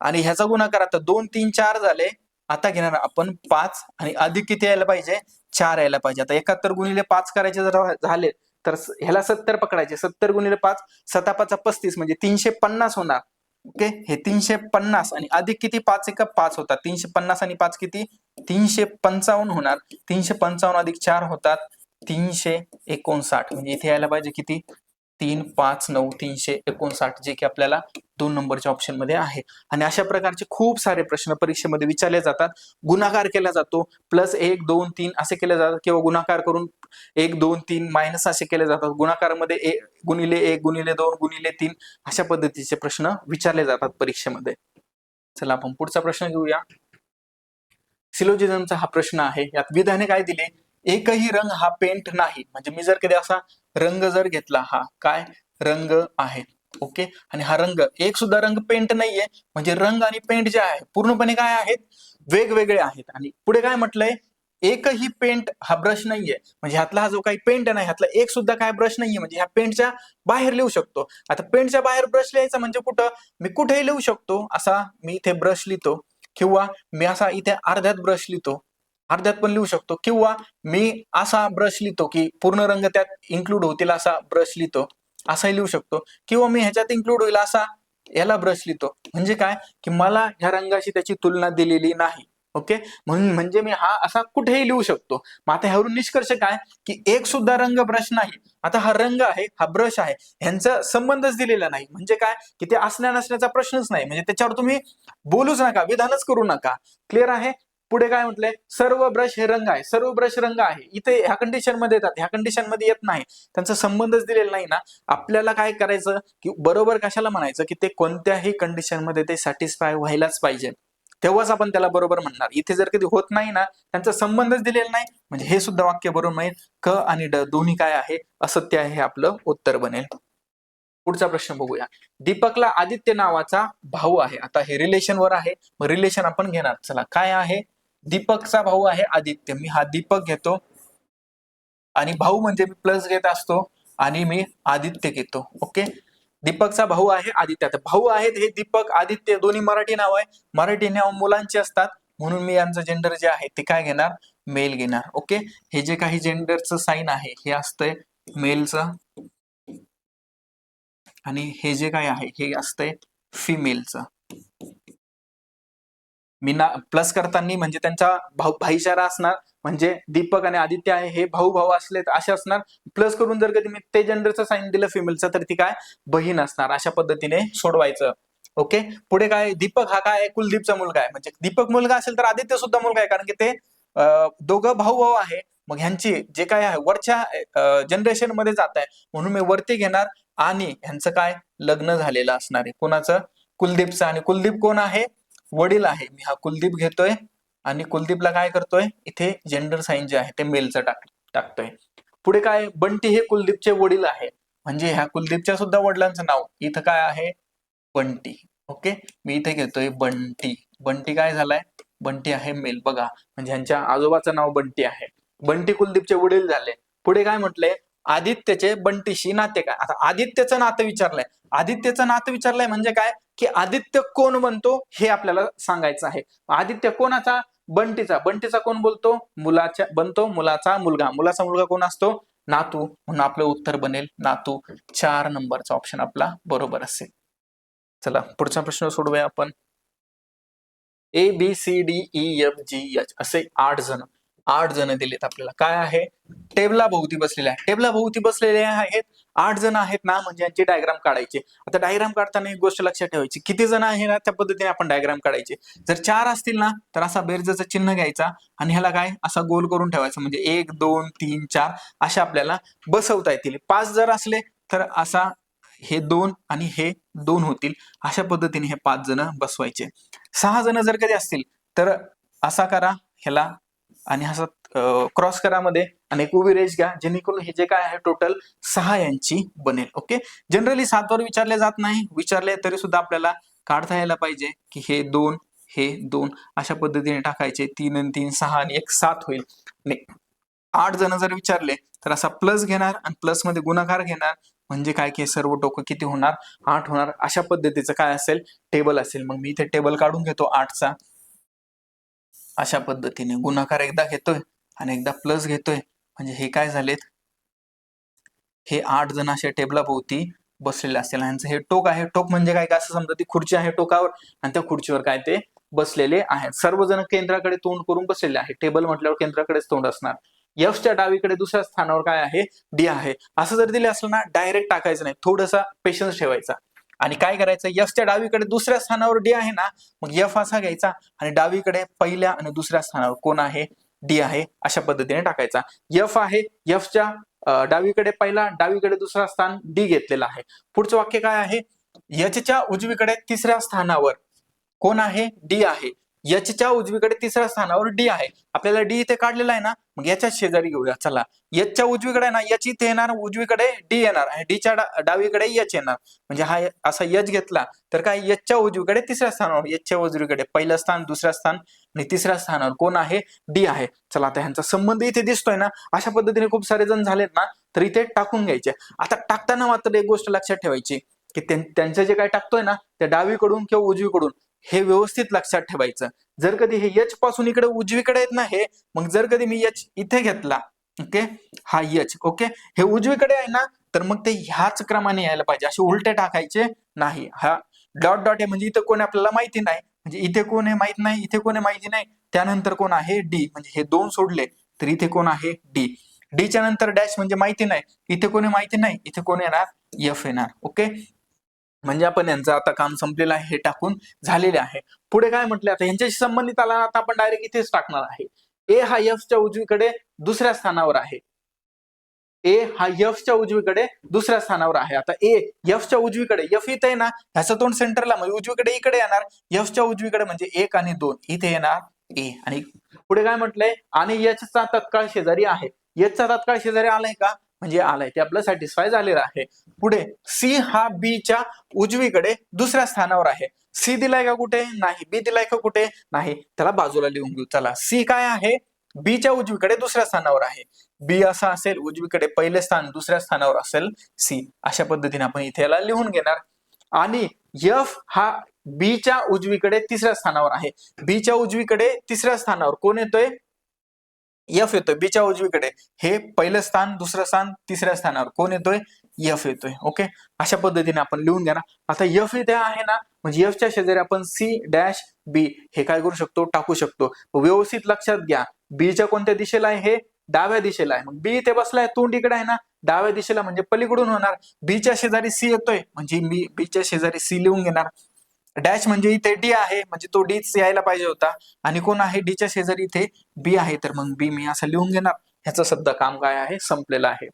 Speaker 1: आणि ह्याचा गुणाकार आता 2 3 4 झाले. आता घेणार आपण 5 आणि अधिक किती यायला पाहिजे? 4 यायला पाहिजे. आता 71 गुणिले 5 करायचे जर झाले तर ह्याला 70 पकडायचे. 70 गुणिले 5 7 5 35 म्हणजे 350 होणार. ओके, हे 350 आणि अधिक किती? 5 1 5 होतात. 350 आणि 5 किती? 355 होणार. 355 अधिक 4 होतात 359. म्हणजे इथे यायला पाहिजे किती? 3 5 9 359, जे की आपल्याला 2 नंबरच्या ऑप्शन मध्ये आहे. आणि अशा प्रकारचे खूप सारे प्रश्न परीक्षेमध्ये विचारले जातात. गुणाकार केला जातो, प्लस 1 2 3 असे केले जातात, किंवा गुणाकार करून 1 2 3 मायनस असे केले जातात. गुणाकारामध्ये गुणिले 1 गुणिले 2 गुणिले 3 अशा पद्धतीचे प्रश्न विचारले जातात परीक्षेमध्ये. चला आपण पुढचा प्रश्न घेऊया. सिलोजिझमचा हा प्रश्न आहे. यात विधाने काय दिले? एकही रंग हा पेंट नाही. म्हणजे मी जर कधी असा रंग जर घेतला, हा काय रंग आहे. ओके, आणि हा रंग एक सुद्धा रंग पेंट नाहीये. म्हणजे रंग आणि पेंट जे आहे पूर्णपणे काय आहेत? वेगवेगळे आहेत. आणि पुढे काय म्हटलंय? एकही पेंट हा ब्रश नाहीये. म्हणजे ह्यातला हा जो काही पेंट नाही, ह्यातला एक सुद्धा काय ब्रश नाहीये. म्हणजे ह्या पेंटच्या बाहेर लिहू शकतो. आता पेंटच्या बाहेर ब्रश लिहायचा म्हणजे कुठं? मी कुठेही लिहू शकतो. असा मी इथे ब्रश लिहितो, किंवा मी असा इथे अर्ध्यात ब्रश लिहितो, अर्ध्यात पण लिहू शकतो, किंवा मी असा ब्रश लिहितो की पूर्ण रंग त्यात इन्क्लूड होतील असा ब्रश लिहितो, असाही लिहू शकतो, किंवा मी ह्याच्यात इन्क्लूड होईल असा याला ब्रश लिहितो. म्हणजे काय की मला ह्या रंगाशी त्याची तुलना दिलेली नाही. ओके, म्हणून म्हणजे मी हा असा कुठेही लिहू शकतो. मग आता ह्यावरून निष्कर्ष काय की एक सुद्धा रंग ब्रश नाही. आता हा रंग आहे, हा ब्रश आहे, ह्यांचा संबंधच दिलेला नाही. म्हणजे काय की ते असण्या नसण्याचा प्रश्नच नाही. म्हणजे त्याच्यावर तुम्ही बोलूच नका, विधानच करू नका. क्लिअर आहे? पुढे काय म्हटलंय? सर्व ब्रश हे रंग आहे, सर्व ब्रश रंग आहे. इथे ह्या कंडिशन मध्ये येतात, ह्या कंडिशन मध्ये येत नाही. त्यांचा संबंधच दिलेला नाही ना. आपल्याला काय करायचं की बरोबर कशाला म्हणायचं की ते कोणत्याही कंडिशन मध्ये ते सॅटिस्फाय व्हायलाच पाहिजे, तेव्हाच आपण त्याला बरोबर म्हणणार. इथे जर कधी होत नाही ना, त्यांचा संबंधच दिलेला नाही, म्हणजे हे सुद्धा वाक्य बरोबर नाही. क आणि ड दोन्ही काय आहे? असत्य आहे, हे आपलं उत्तर बनेल. पुढचा प्रश्न बघूया. दीपकला आदित्य नावाचा भाऊ आहे. आता हे रिलेशन वर आहे, मग रिलेशन आपण घेणार. चला, काय आहे? दीपकचा भाऊ आहे आदित्य. मी हा दीपक घेतो आणि भाऊ म्हणजे मी प्लस घेत असतो आणि मी आदित्य घेतो. ओके, दीपकचा भाऊ आहे आदित्य. आता भाऊ आहेत हे दीपक आदित्य दोन्ही मराठी नाव आहे. मराठी नाव मुलांचे असतात, म्हणून मी यांचं जेंडर जे आहे ते काय घेणार? मेल घेणार. ओके, हे जे काही जेंडरचं साईन आहे हे असतंय मेलचं, आणि हे जे काय आहे हे असतंय फिमेलचं. मी ना प्लस करताना म्हणजे त्यांचा भाईचारा असणार. म्हणजे दीपक आणि आदित्य आहे हे भाऊ भाऊ असले तर असे असणार. प्लस करून जर कधी मी ते जेंडरचं साईन दिलं फिमेलचं, तर ती काय बहीण असणार. अशा पद्धतीने सोडवायचं. ओके, पुढे काय? दीपक हा काय आहे? कुलदीपचा मुलगा आहे. म्हणजे दीपक मुलगा असेल तर आदित्य सुद्धा मुलगा आहे, कारण की ते दोघं भाऊ भाऊ आहे. मग ह्यांची जे काय आहे वरच्या जनरेशन मध्ये जात आहे, म्हणून मी वरती घेणार. आणि ह्यांचं काय लग्न झालेलं असणार आहे. कोणाचं? कुलदीपचं. आणि कुलदीप कोण आहे? वडील आहे. मी हा कुलदीप घेतोय आणि कुलदीपला काय करतोय? इथे जेंडर साईन जे आहे ते मेलचं टाकतोय. पुढे काय? बंटी हे कुलदीपचे वडील आहे. म्हणजे ह्या कुलदीपच्या सुद्धा वडिलांचं नाव इथं काय आहे? बंटी. ओके, मी इथे घेतोय बंटी. बंटी काय झालाय? बंटी आहे मेल. बघा, म्हणजे ह्यांच्या आजोबाचं नाव बंटी आहे. बंटी कुलदीपचे वडील झाले. पुढे काय म्हटलंय? आदित्यचे बंटीशी नाते काय? आता आदित्यचं नातं विचारलंय. आदित्यचं नातं विचारलंय म्हणजे काय की आदित्य कोण बनतो हे आपल्याला सांगायचं आहे. आदित्य कोणाचा? बंटीचा. बंटीचा कोण बोलतो? मुलाच्या बनतो, मुलाचा मुलगा. मुलाचा मुलगा कोण असतो? नातू. म्हणून आपलं उत्तर बनेल नातू. 4 नंबरचा ऑप्शन आपला बरोबर असेल. चला पुढचा प्रश्न सोडूया आपण. ABCDEFGH असे 8 जण दिलेत आपल्याला. काय आहे? टेबलाभोवती बसलेले आहे. टेबलाभोवती बसलेले आहेत 8 जण आहेत ना, म्हणजे यांची डायग्राम काढायची. आता डायग्राम काढताना एक गोष्ट लक्षात ठेवायची, किती जण आहे ना त्या पद्धतीने आपण डायग्राम काढायचे. जर 4 असतील ना तर असा बेरजेचं चिन्ह घ्यायचा आणि ह्याला काय असा गोल करून ठेवायचं, म्हणजे 1 2 3 4 अशा आपल्याला बसवता येतील. 5 जर असले तर असा हे 2 आणि हे 2 होतील. अशा पद्धतीने हे 5 जण बसवायचे. 6 जण जर कधी असतील तर असा करा ह्याला आणि असा क्रॉस करा मध्ये आणि एक उभी रेष घ्या, जेणेकरून हे जे काय आहे टोटल 6 यांची बनेल. ओके. जनरली 7 वर विचारले जात नाही, विचारले तरी सुद्धा आपल्याला काढता यायला पाहिजे की हे 2 हे 2 अशा पद्धतीने टाकायचे. 3 आणि 3 6 आणि 1 7 होईल. आणि 8 जण जर विचारले तर असा प्लस घेणार आणि प्लस मध्ये गुणाकार घेणार, म्हणजे काय की सर्व टोकं किती होणार? 8 होणार. अशा पद्धतीचं काय असेल? टेबल असेल. मग मी इथे टेबल काढून घेतो 8चा. अशा पद्धतीने गुणाकार एकदा घेतोय आणि एकदा प्लस घेतोय, म्हणजे हे काय झालेत? हे 8 जण अशा टेबलाभोवती बसलेले असतील. यांचं हे टोक आहे. टोक म्हणजे काय? असं समजा ती खुर्ची आहे टोकावर आणि त्या खुर्चीवर काय ते बसलेले आहेत. सर्वजण केंद्राकडे तोंड करून बसलेले आहे. टेबल म्हटल्यावर केंद्राकडेच तोंड असणार. एफच्या डावीकडे दुसऱ्या स्थानावर काय आहे? डी आहे. असं जर दिले असलं ना डायरेक्ट टाकायचं नाही, थोडासा पेशन्स ठेवायचा आणि काय करायचं? एफच्या डावीकडे दुसऱ्या स्थानावर डी आहे ना, मग एफ असा घ्यायचा आणि डावीकडे पहिल्या आणि दुसऱ्या स्थानावर कोण आहे? डी आहे. अशा पद्धतीने टाकायचा. एफ आहे, एफच्या डावीकडे पहिला डावीकडे दुसरा स्थान डी घेतलेला आहे. पुढचं वाक्य काय आहे? एचच्या उजवीकडे तिसऱ्या स्थानावर कोण आहे? डी आहे. एचच्या उजवीकडे तिसऱ्या स्थानावर डी आहे. आपल्याला डी इथे काढलेला आहे ना, मग याच्या शेजारी घेऊया. चला, एचच्या उजवीकडे ना एच इथे येणार, उजवीकडे डी येणार आणि डीच्या डावीकडे एच येणार. म्हणजे हा असा एच घेतला तर काय? एचच्या उजवीकडे तिसऱ्या स्थानावर, एचच्या उजवीकडे पहिलं स्थान, दुसऱ्या स्थान आणि तिसऱ्या स्थानावर कोण आहे? डी आहे. चला, आता ह्यांचा संबंध इथे दिसतोय ना. अशा पद्धतीने खूप सारे जण झालेत ना, तर इथे टाकून घ्यायचे. आता टाकताना मात्र एक गोष्ट लक्षात ठेवायची की त्यांचं जे काय टाकतोय ना ते डावीकडून किंवा उजवीकडून हे व्यवस्थित लक्षात ठेवायचं. जर कधी हे एच पासून इकडे उजवीकडे येत ना हे, मग जर कधी मी एच इथे घेतला, ओके, हा एच, ओके, हे उजवीकडे आहे ना, तर मग ते ह्याच क्रमाने यायला पाहिजे. असे उलटे टाकायचे नाही. हा डॉट डॉट आहे म्हणजे इथं कोण आपल्याला माहिती नाही, म्हणजे इथे कोण आहे माहित नाही, इथे कोण आहे माहिती नाही, त्यानंतर कोण आहे? डी. म्हणजे हे 2 सोडले तर इथे कोण आहे? डी. डीच्या नंतर डॅश म्हणजे माहिती नाही, इथे कोणी माहिती नाही, इथे कोण येणार? एफ येणार. ओके. म्हणजे आपण यांचं आता काम संपलेलं आहे, हे टाकून झालेले आहे. पुढे काय म्हटले? आता यांच्याशी संबंधित आला, आता आपण डायरेक्ट इथेच टाकणार आहे. ए हा एफच्या उजवीकडे दुसऱ्या स्थानावर आहे. ए हा एफच्या उजवीकडे दुसऱ्या स्थानावर आहे. आता ए एफच्या उजवीकडे, एफ इथे आहे ना, ह्याचं तोंड सेंटरला, म्हणजे उजवीकडे इकडे येणार. एफच्या उजवीकडे म्हणजे 1 आणि 2 इथे येणार ए. आणि पुढे काय म्हटलंय? आणि एचचा तत्काळ शेजारी आहे. एचचा तत्काळ शेजारी आलाय का? म्हणजे आलाय, ते आपलं सॅटिस्फाय झालेलं आहे. पुढे सी हा बी च्या उजवीकडे दुसऱ्या स्थानावर आहे. सी दिलाय का कुठे? नाही. बी दिलाय का कुठे? नाही. त्याला बाजूला लिहून घेऊ. चला, सी काय आहे? बी च्या उजवीकडे दुसऱ्या स्थानावर आहे. बी असा असेल, उजवीकडे पहिले स्थान, दुसऱ्या स्थानावर असेल सी. अशा पद्धतीने आपण इथे याला लिहून घेणार. आणि एफ हा बी च्या उजवीकडे तिसऱ्या स्थानावर आहे. बी च्या उजवीकडे तिसऱ्या स्थानावर कोण येतोय? एफ येतोय. बी च्या उजवीकडे हे पहिलं स्थान, दुसरं स्थान, तिसऱ्या स्थानावर कोण येतोय? एफ येतोय. ओके. अशा पद्धतीने आपण लिहून घ्या ना. आता एफ इथे आहे ना, म्हणजे एफच्या शेजारी आपण सी डॅश बी हे काय करू शकतो? टाकू शकतो. व्यवस्थित लक्षात घ्या, बीच्या कोणत्या दिशेला आहे? हे डाव्या दिशेला आहे. मग बी इथे बसलाय, तोंड इकडे आहे ना, डाव्या दिशेला म्हणजे पलीकडून होणार. बीच्या शेजारी सी येतोय म्हणजे मी बीच्या शेजारी सी लिहून घेणार. डॅश म्हणजे इथे डी आहे, म्हणजे तो डीच यायला पाहिजे होता. आणि कोण आहे? डीच्या शेजारी इथे बी आहे, तर मग बी मी असं लिहून घेणार. ह्याचं सध्या काम काय आहे? संपलेलं आहे.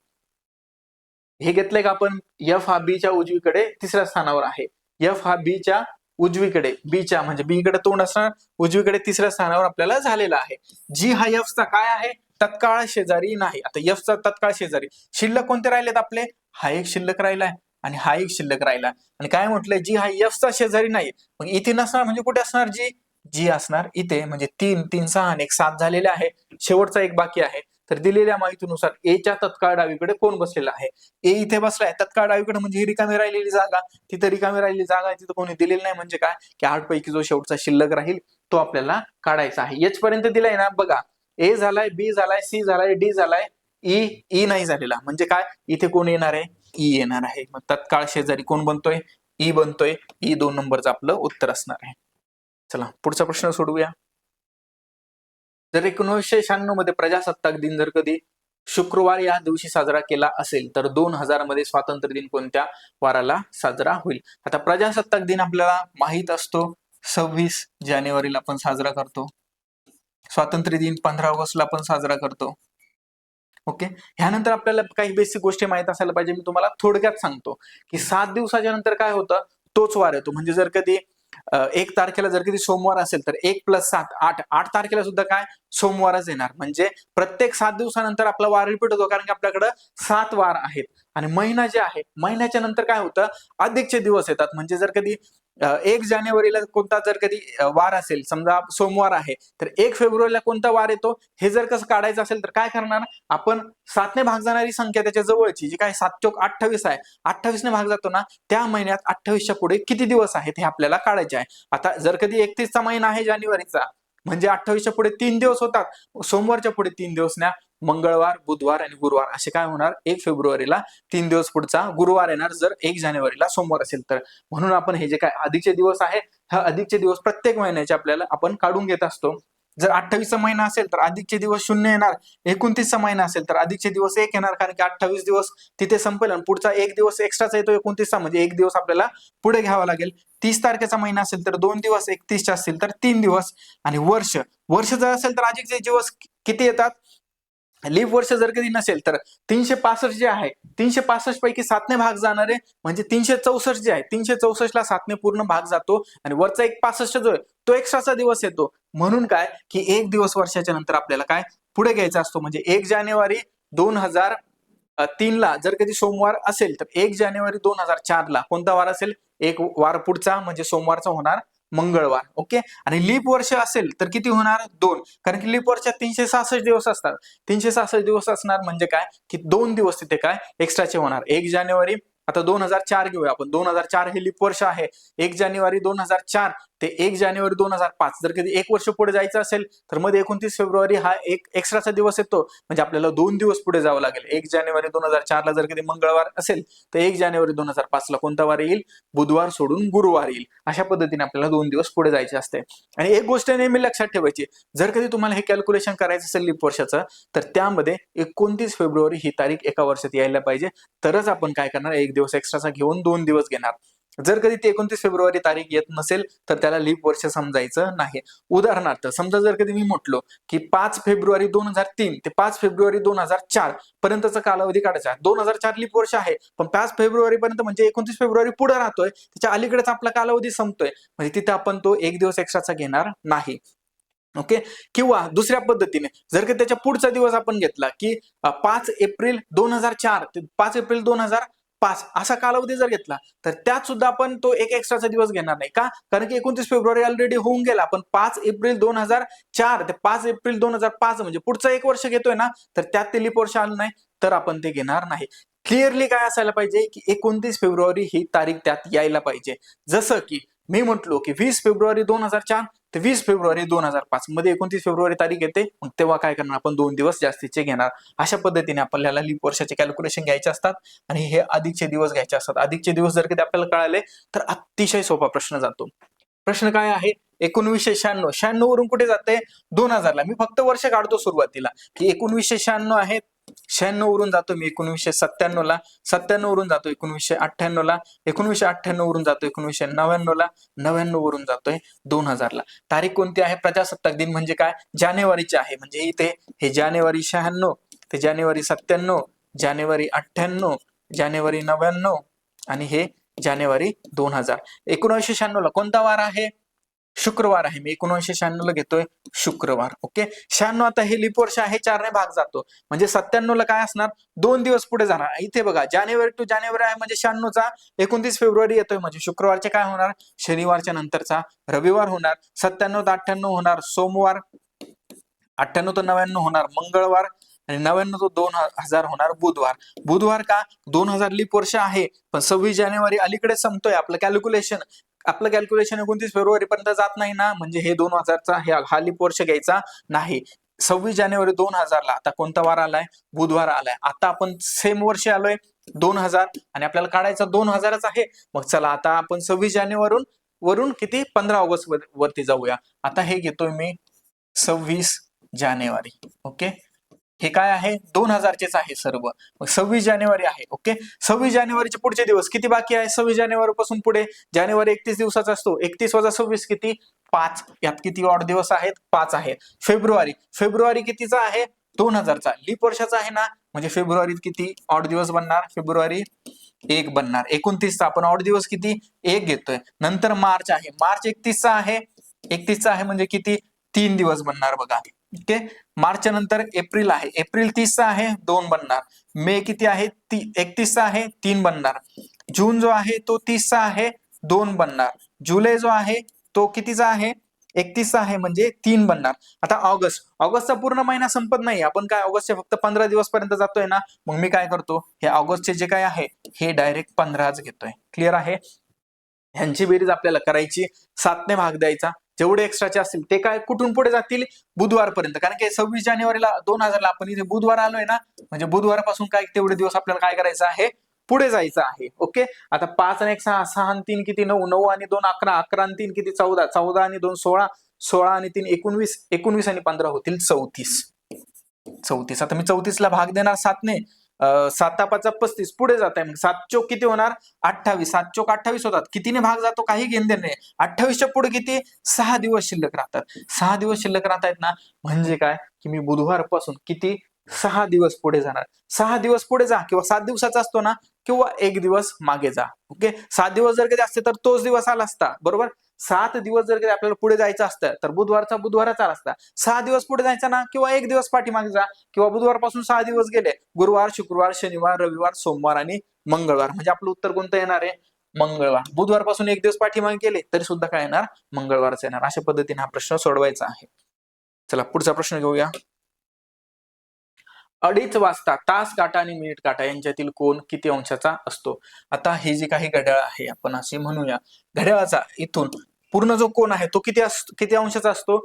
Speaker 1: हे घेतलंय का आपण? एफ हा बी च्या उजवीकडे तिसऱ्या स्थानावर आहे. एफ हा बी च्या उजवीकडे, बीच्या म्हणजे बी कडे तोंड असणार, उजवीकडे तिसऱ्या स्थानावर आपल्याला झालेला आहे. जी हा एफचा काय आहे? तत्काळ शेजारी नाही. आता एफचा तत्काळ शेजारी शिल्लक कोणते राहिलेत आपले? हा एक शिल्लक राहिलाय आणि हा एक शिल्लक राहिला. आणि काय म्हटलंय? जी हा एफचा शेजारी नाही. मग इथे नसणार म्हणजे कुठे असणार? जी जी असणार इथे. म्हणजे 3 3 6 आणि 1 7 झालेले आहे. शेवटचा एक बाकी आहे. तर दिलेल्या माहितीनुसार एच्या तत्काळ डावीकडे कोण बसलेला आहे? ए इथे बसलाय तत्काळ डावीकडे, म्हणजे ही रिकामी राहिलेली जागा. तिथे रिकामी राहिलेली जागा आहे, तिथे कोणी दिलेली नाही. म्हणजे काय की 8 पैकी जो शेवटचा शिल्लक राहील तो आपल्याला काढायचा आहे. एच पर्यंत दिलाय ना, बघा, ए झालाय, बी झालाय, सी झालाय, डी झालाय, ई नाही झालेला. म्हणजे काय इथे कोण येणार आहे? ई येणार आहे. मग तत्काळ शेजारी कोण बनतोय? ई बनतोय. ई 2 नंबरचं आपलं उत्तर असणार आहे. चला पुढचा प्रश्न सोडवूया. जर 1996 मध्ये प्रजासत्ताक दिन जर कधी शुक्रवार या दिवशी साजरा केला असेल तर 2000 मध्ये स्वातंत्र्य दिन कोणत्या वाराला साजरा होईल? आता प्रजासत्ताक दिन आपल्याला माहित असतो 26 जानेवारीला आपण साजरा करतो. स्वातंत्र्य दिन 15 ऑगस्टला आपण साजरा करतो. ओके, ह्यानंतर आपल्याला काही बेसिक गोष्टी माहित असायला पाहिजे. मी तुम्हाला थोडक्यात सांगतो की 7 दिवसाच्या नंतर काय होतं, तोच वार येतो. म्हणजे जर कधी 1 तारखेला जर कधी सोमवार असेल तर 1 + 7 8, 8 तारखेला सुद्धा काय सोमवारच येणार. म्हणजे प्रत्येक 7 दिवसानंतर आपला वार रिपीट होतो, कारण की आपल्याकडे 7 वार आहेत. आणि महिना जे आहे, महिन्याच्या नंतर काय होतं, अधिकचे दिवस येतात. म्हणजे जर कधी 1 जानेवारीला कोणता जर कधी वार असेल, समजा सोमवार आहे, तर 1 फेब्रुवारीला कोणता वार येतो हे जर कसं काढायचं असेल तर काय करणार, आपण 7 ने भाग जाणारी संख्या त्याच्या जवळची जी काय 7 चोक 28 आहे, 28 ने भाग जातो ना, त्या महिन्यात 28च्या पुढे किती दिवस आहेत हे आपल्याला काढायचे आहे. आता जर कधी 31चा महिना आहे जानेवारीचा, म्हणजे 28च्या पुढे 3 दिवस होतात, सोमवारच्या पुढे 3 दिवस न्या, मंगळवार, बुधवार आणि गुरुवार असे काय होणार, 1 फेब्रुवारीला 3 दिवस पुढचा गुरुवार येणार जर 1 जानेवारीला सोमवार असेल तर. म्हणून आपण हे जे काय अधिकचे दिवस आहे, हा अधिकचे दिवस प्रत्येक महिन्याचे आपल्याला आपण काढून घेत असतो. जर 28चा महिना असेल तर अधिकचे दिवस 0 येणार, 29चा महिना असेल तर अधिकचे दिवस 1 येणार, कारण की 28 दिवस तिथे संपेल आणि पुढचा 1 दिवस एक्स्ट्राचा येतो 29चा, म्हणजे 1 दिवस आपल्याला पुढे घ्यावा लागेल. 30 तारखेचा महिना असेल तर 2 दिवस, 31चा असेल तर 3 दिवस. आणि वर्ष जर असेल तर अधिकचे दिवस किती येतात, लीप वर्ष जर कधी नसेल तर 365 जे आहे, 365 पैकी 7 ने भाग जाणारे म्हणजे 364 जे आहे, 364 ला 7 ने पूर्ण भाग जातो आणि वरचा एक 65 जो आहे तो एक्स्ट्राचा दिवस येतो. म्हणून काय की 1 दिवस वर्षाच्या नंतर आपल्याला काय पुढे घ्यायचा असतो. म्हणजे 1 जानेवारी 2003 ला जर कधी सोमवार असेल तर 1 जानेवारी 2004 ला कोणता वार असेल, एक वार पुढचा म्हणजे सोमवारचा होणार मंगळवार. ओके, आणि लीप वर्ष असेल तर किती होणार, 2, कारण की लीप वर्षात 366 दिवस असतात. 366 दिवस असणार म्हणजे काय की 2 दिवस तिथे काय एक्स्ट्राचे होणार. 1 जानेवारी, आता 2004 घेऊया आपण, 2004 हे लीप वर्ष आहे. 1 जानेवारी 2004 ते 1 जानेवारी 2005 जर कधी 1 वर्ष पुढे जायचं असेल तर मध्ये 29 फेब्रुवारी हा एक एक्स्ट्राचा दिवस येतो, म्हणजे आपल्याला 2 दिवस पुढे जावं लागेल. 1 जानेवारी 2004 ला जर कधी मंगळवार असेल तर 1 जानेवारी 2005 ला कोणता वार येईल, बुधवार सोडून गुरुवार येईल. अशा पद्धतीने आपल्याला 2 दिवस पुढे जायचे असते. आणि एक गोष्ट नेहमी लक्षात ठेवायची, जर कधी तुम्हाला हे कॅल्क्युलेशन करायचं असेल लीप वर्षाचं तर त्यामध्ये 29 फेब्रुवारी ही तारीख एका वर्षात यायला पाहिजे, तरच आपण काय करणार, 1 दिवस एक्स्ट्राचा घेऊन 2 दिवस घेणार. जर कधी ते 29 फेब्रुवारी तारीख येत नसेल तर त्याला लीप वर्ष समजायचं नाही. उदाहरणार्थ समजा जर कधी मी म्हटलो की 5 फेब्रुवारी 2003 ते 5 फेब्रुवारी 2004 पर्यंतचा कालावधी काढायचा आहे. 2004 लीप वर्ष आहे, पण 5 फेब्रुवारी पर्यंत म्हणजे 29 फेब्रुवारी पुढे राहतोय, त्याच्या अलीकडेच आपला कालावधी संपतोय, म्हणजे तिथे आपण तो 1 दिवस एक्स्ट्राचा घेणार नाही. ओके, किंवा दुसऱ्या पद्धतीने जर का त्याच्या पुढचा दिवस आपण घेतला की 5 एप्रिल 2004 ते 5 एप्रिल 2005 असा कालावधी जर घेतला तर त्यात सुद्धा आपण तो एक एक्स्ट्राचा दिवस घेणार नाही. का, कारण की 29 फेब्रुवारी ऑलरेडी होऊन गेला. आपण 5 एप्रिल 2004 ते 5 एप्रिल 2005 म्हणजे पुढचं 1 वर्ष घेतोय ना, तर त्यात ते लीप वर्ष आलं नाही तर आपण ते घेणार नाही. क्लिअरली काय असायला पाहिजे की 29 फेब्रुवारी ही तारीख त्यात यायला पाहिजे. जसं की मी म्हटलो की 20 फेब्रुवारी 2004 ते 20 फेब्रुवारी 2005 मध्ये 29 फेब्रुवारी तारीख येते, मग तेव्हा काय करणार आपण 2 दिवस जास्तीचे घेणार. अशा पद्धतीने आपल्याला लीप वर्षाचे कॅल्क्युलेशन घ्यायचे असतात आणि हे अधिकचे दिवस घ्यायचे असतात. अधिकचे दिवस जर कधी आपल्याला कळाले तर अतिशय सोपा प्रश्न जातो. प्रश्न काय आहे, 1996, 96 वरून कुठे जाते 2000 ला. मी फक्त वर्ष काढतो सुरुवातीला की 1996 आहे, 96 वरून जातो मी 1997 ला, 97 वरून जातो 1998 ला, 1998 वरून जातो 1999 ला, 99 वरून जातोय 2000 ला. तारीख कोणती आहे, प्रजासत्ताक दिन म्हणजे काय, जानेवारीची आहे. म्हणजे इथे हे जानेवारी 96 ते जानेवारी 97, जानेवारी 98, जानेवारी 99 आणि हे जानेवारी 2000. 1996 ला कोणता वार आहे, शुक्रवार आहे. मी 1996 ला घेतोय शुक्रवार. ओके, 96 आता हे लीप वर्ष आहे, 4 ने भाग जातो म्हणजे 97 ला काय असणार, 2 दिवस पुढे जाणार. इथे बघा जानेवारी टू जानेवारी आहे म्हणजे 96 चा 29 फेब्रुवारी येतोय, म्हणजे शुक्रवारचे काय होणार, शनिवारच्या नंतरचा रविवार होणार. 97 ते 98 होणार सोमवार, 98 ते 99 होणार मंगळवार आणि 99 ते 2000 होणार बुधवार. बुधवार का, 2000 लीप वर्ष आहे पण 26 जानेवारी अलीकडे संपतोय. आपलं कॅल्क्युलेशन 29 फेब्रुवारी पर्यंत जात नाही ना, म्हणजे हे 2000चा हा लीप वर्ष घ्यायचा नाही. 26 जानेवारी 2000 ला आता कोणता वार आलाय, बुधवार आलाय. आता आपण सेम वर्षी आलोय 2000 आणि आपल्याला काढायचा 2000च आहे. मग चला आता आपण 26 जानेवारी वरून किती 15 ऑगस्ट वरती जाऊया. आता हे घेतोय मी 26 जानेवारी. ओके, हे काय आहे 2000चेच आहे सर्व. मग 26 जानेवारी आहे. ओके, 26 जानेवारीचे पुढचे दिवस किती बाकी आहे? 26 जानेवारी पासून पुढे जानेवारी 31 दिवसाचा असतो. 31 वजा 26 किती? 5. यात किती ऑड दिवस आहेत? 5 आहेत. फेब्रुवारी, फेब्रुवारी कितीचा आहे? 2000चा. लीप वर्षाचा आहे ना, म्हणजे फेब्रुवारीत किती ऑड दिवस बनणार? फेब्रुवारी 1 बनणार. 29चा आपण ऑड दिवस किती? 1 घेतोय. नंतर मार्च आहे, मार्च 31चा आहे. 31चा आहे म्हणजे किती? 3 दिवस बनणार बघा. ओके, मार्च नंतर एप्रिल आहे, एप्रिल 30चा आहे, 2 बनणार. मे किती आहे? 31चा आहे, 3 बनणार. जून जो आहे तो 30चा आहे, 2 बनणार. जुलै जो आहे तो कितीचा आहे? 31चा आहे म्हणजे 3 बनणार. आता ऑगस्ट, ऑगस्टचा पूर्ण महिना संपत नाही, आपण काय ऑगस्टचे फक्त 15 दिवस पर्यंत जातोय ना, मग मी काय करतो, हे ऑगस्टचे जे काय आहे हे डायरेक्ट 15च घेतोय. क्लिअर आहे? ह्यांची बेरीज आपल्याला करायची, 7ने भाग द्यायचा. जेवढे एक्स्ट्राचे असतील ते काय कुठून पुढे जातील? बुधवारपर्यंत. कारण की 26 जानेवारीला 2000ला आपण इथे बुधवार आलोय ना, म्हणजे बुधवारपासून काय तेवढे दिवस आपल्याला काय करायचं आहे? पुढे जायचं आहे. ओके, आता 5 आणि 1 6, 6 आणि 3 किती? 9, 9 आणि 2 11, 11 आणि 3 किती? 14, 14 आणि 2 16, 16 आणि 3 19, 19 आणि 15 होतील 34. 34. आता मी 34ला भाग देणार 7ने, 7 5 35 पुढे जात आहे. मग 7 चोक किती होणार? 28. 7 चोक 28 होतात. कितीने भाग जातो काही घेणं देणं नाही. 28च्या पुढे किती? 6 दिवस शिल्लक राहतात. 6 दिवस शिल्लक राहत आहेत ना, म्हणजे काय की मी बुधवारपासून किती 6 दिवस पुढे जाणार. 6 दिवस पुढे जा, किंवा 7 दिवसाचा असतो ना, किंवा 1 दिवस मागे जा. ओके, 7 दिवस जर कधी असते तर तोच दिवस आला असता, बरोबर. 7 दिवस जर कधी आपल्याला पुढे जायचं असतं तर बुधवारचा बुधवारच आला असता. 6 दिवस पुढे जायचा ना, किंवा 1 दिवस पाठीमागे जा, किंवा बुधवारपासून 6 दिवस गेले, गुरुवार, शुक्रवार, शनिवार, रविवार, सोमवार आणि मंगळवार, म्हणजे आपलं उत्तर कोणतं येणार आहे? मंगळवार. बुधवारपासून 1 दिवस पाठीमागे गेले तरी सुद्धा काय येणार? मंगळवारच येणार. अशा पद्धतीने हा प्रश्न सोडवायचा आहे. चला पुढचा प्रश्न घेऊया. 2:30 वाजता तास काटा आणि मिनिट काटा यांच्यातील कोन किती अंशाचा असतो? आता हे जे काही घड्याळ आहे आपण असे म्हणूया, घड्याळाचा इथून पूर्ण जो कोन आहे तो किती अंशाचा असतो?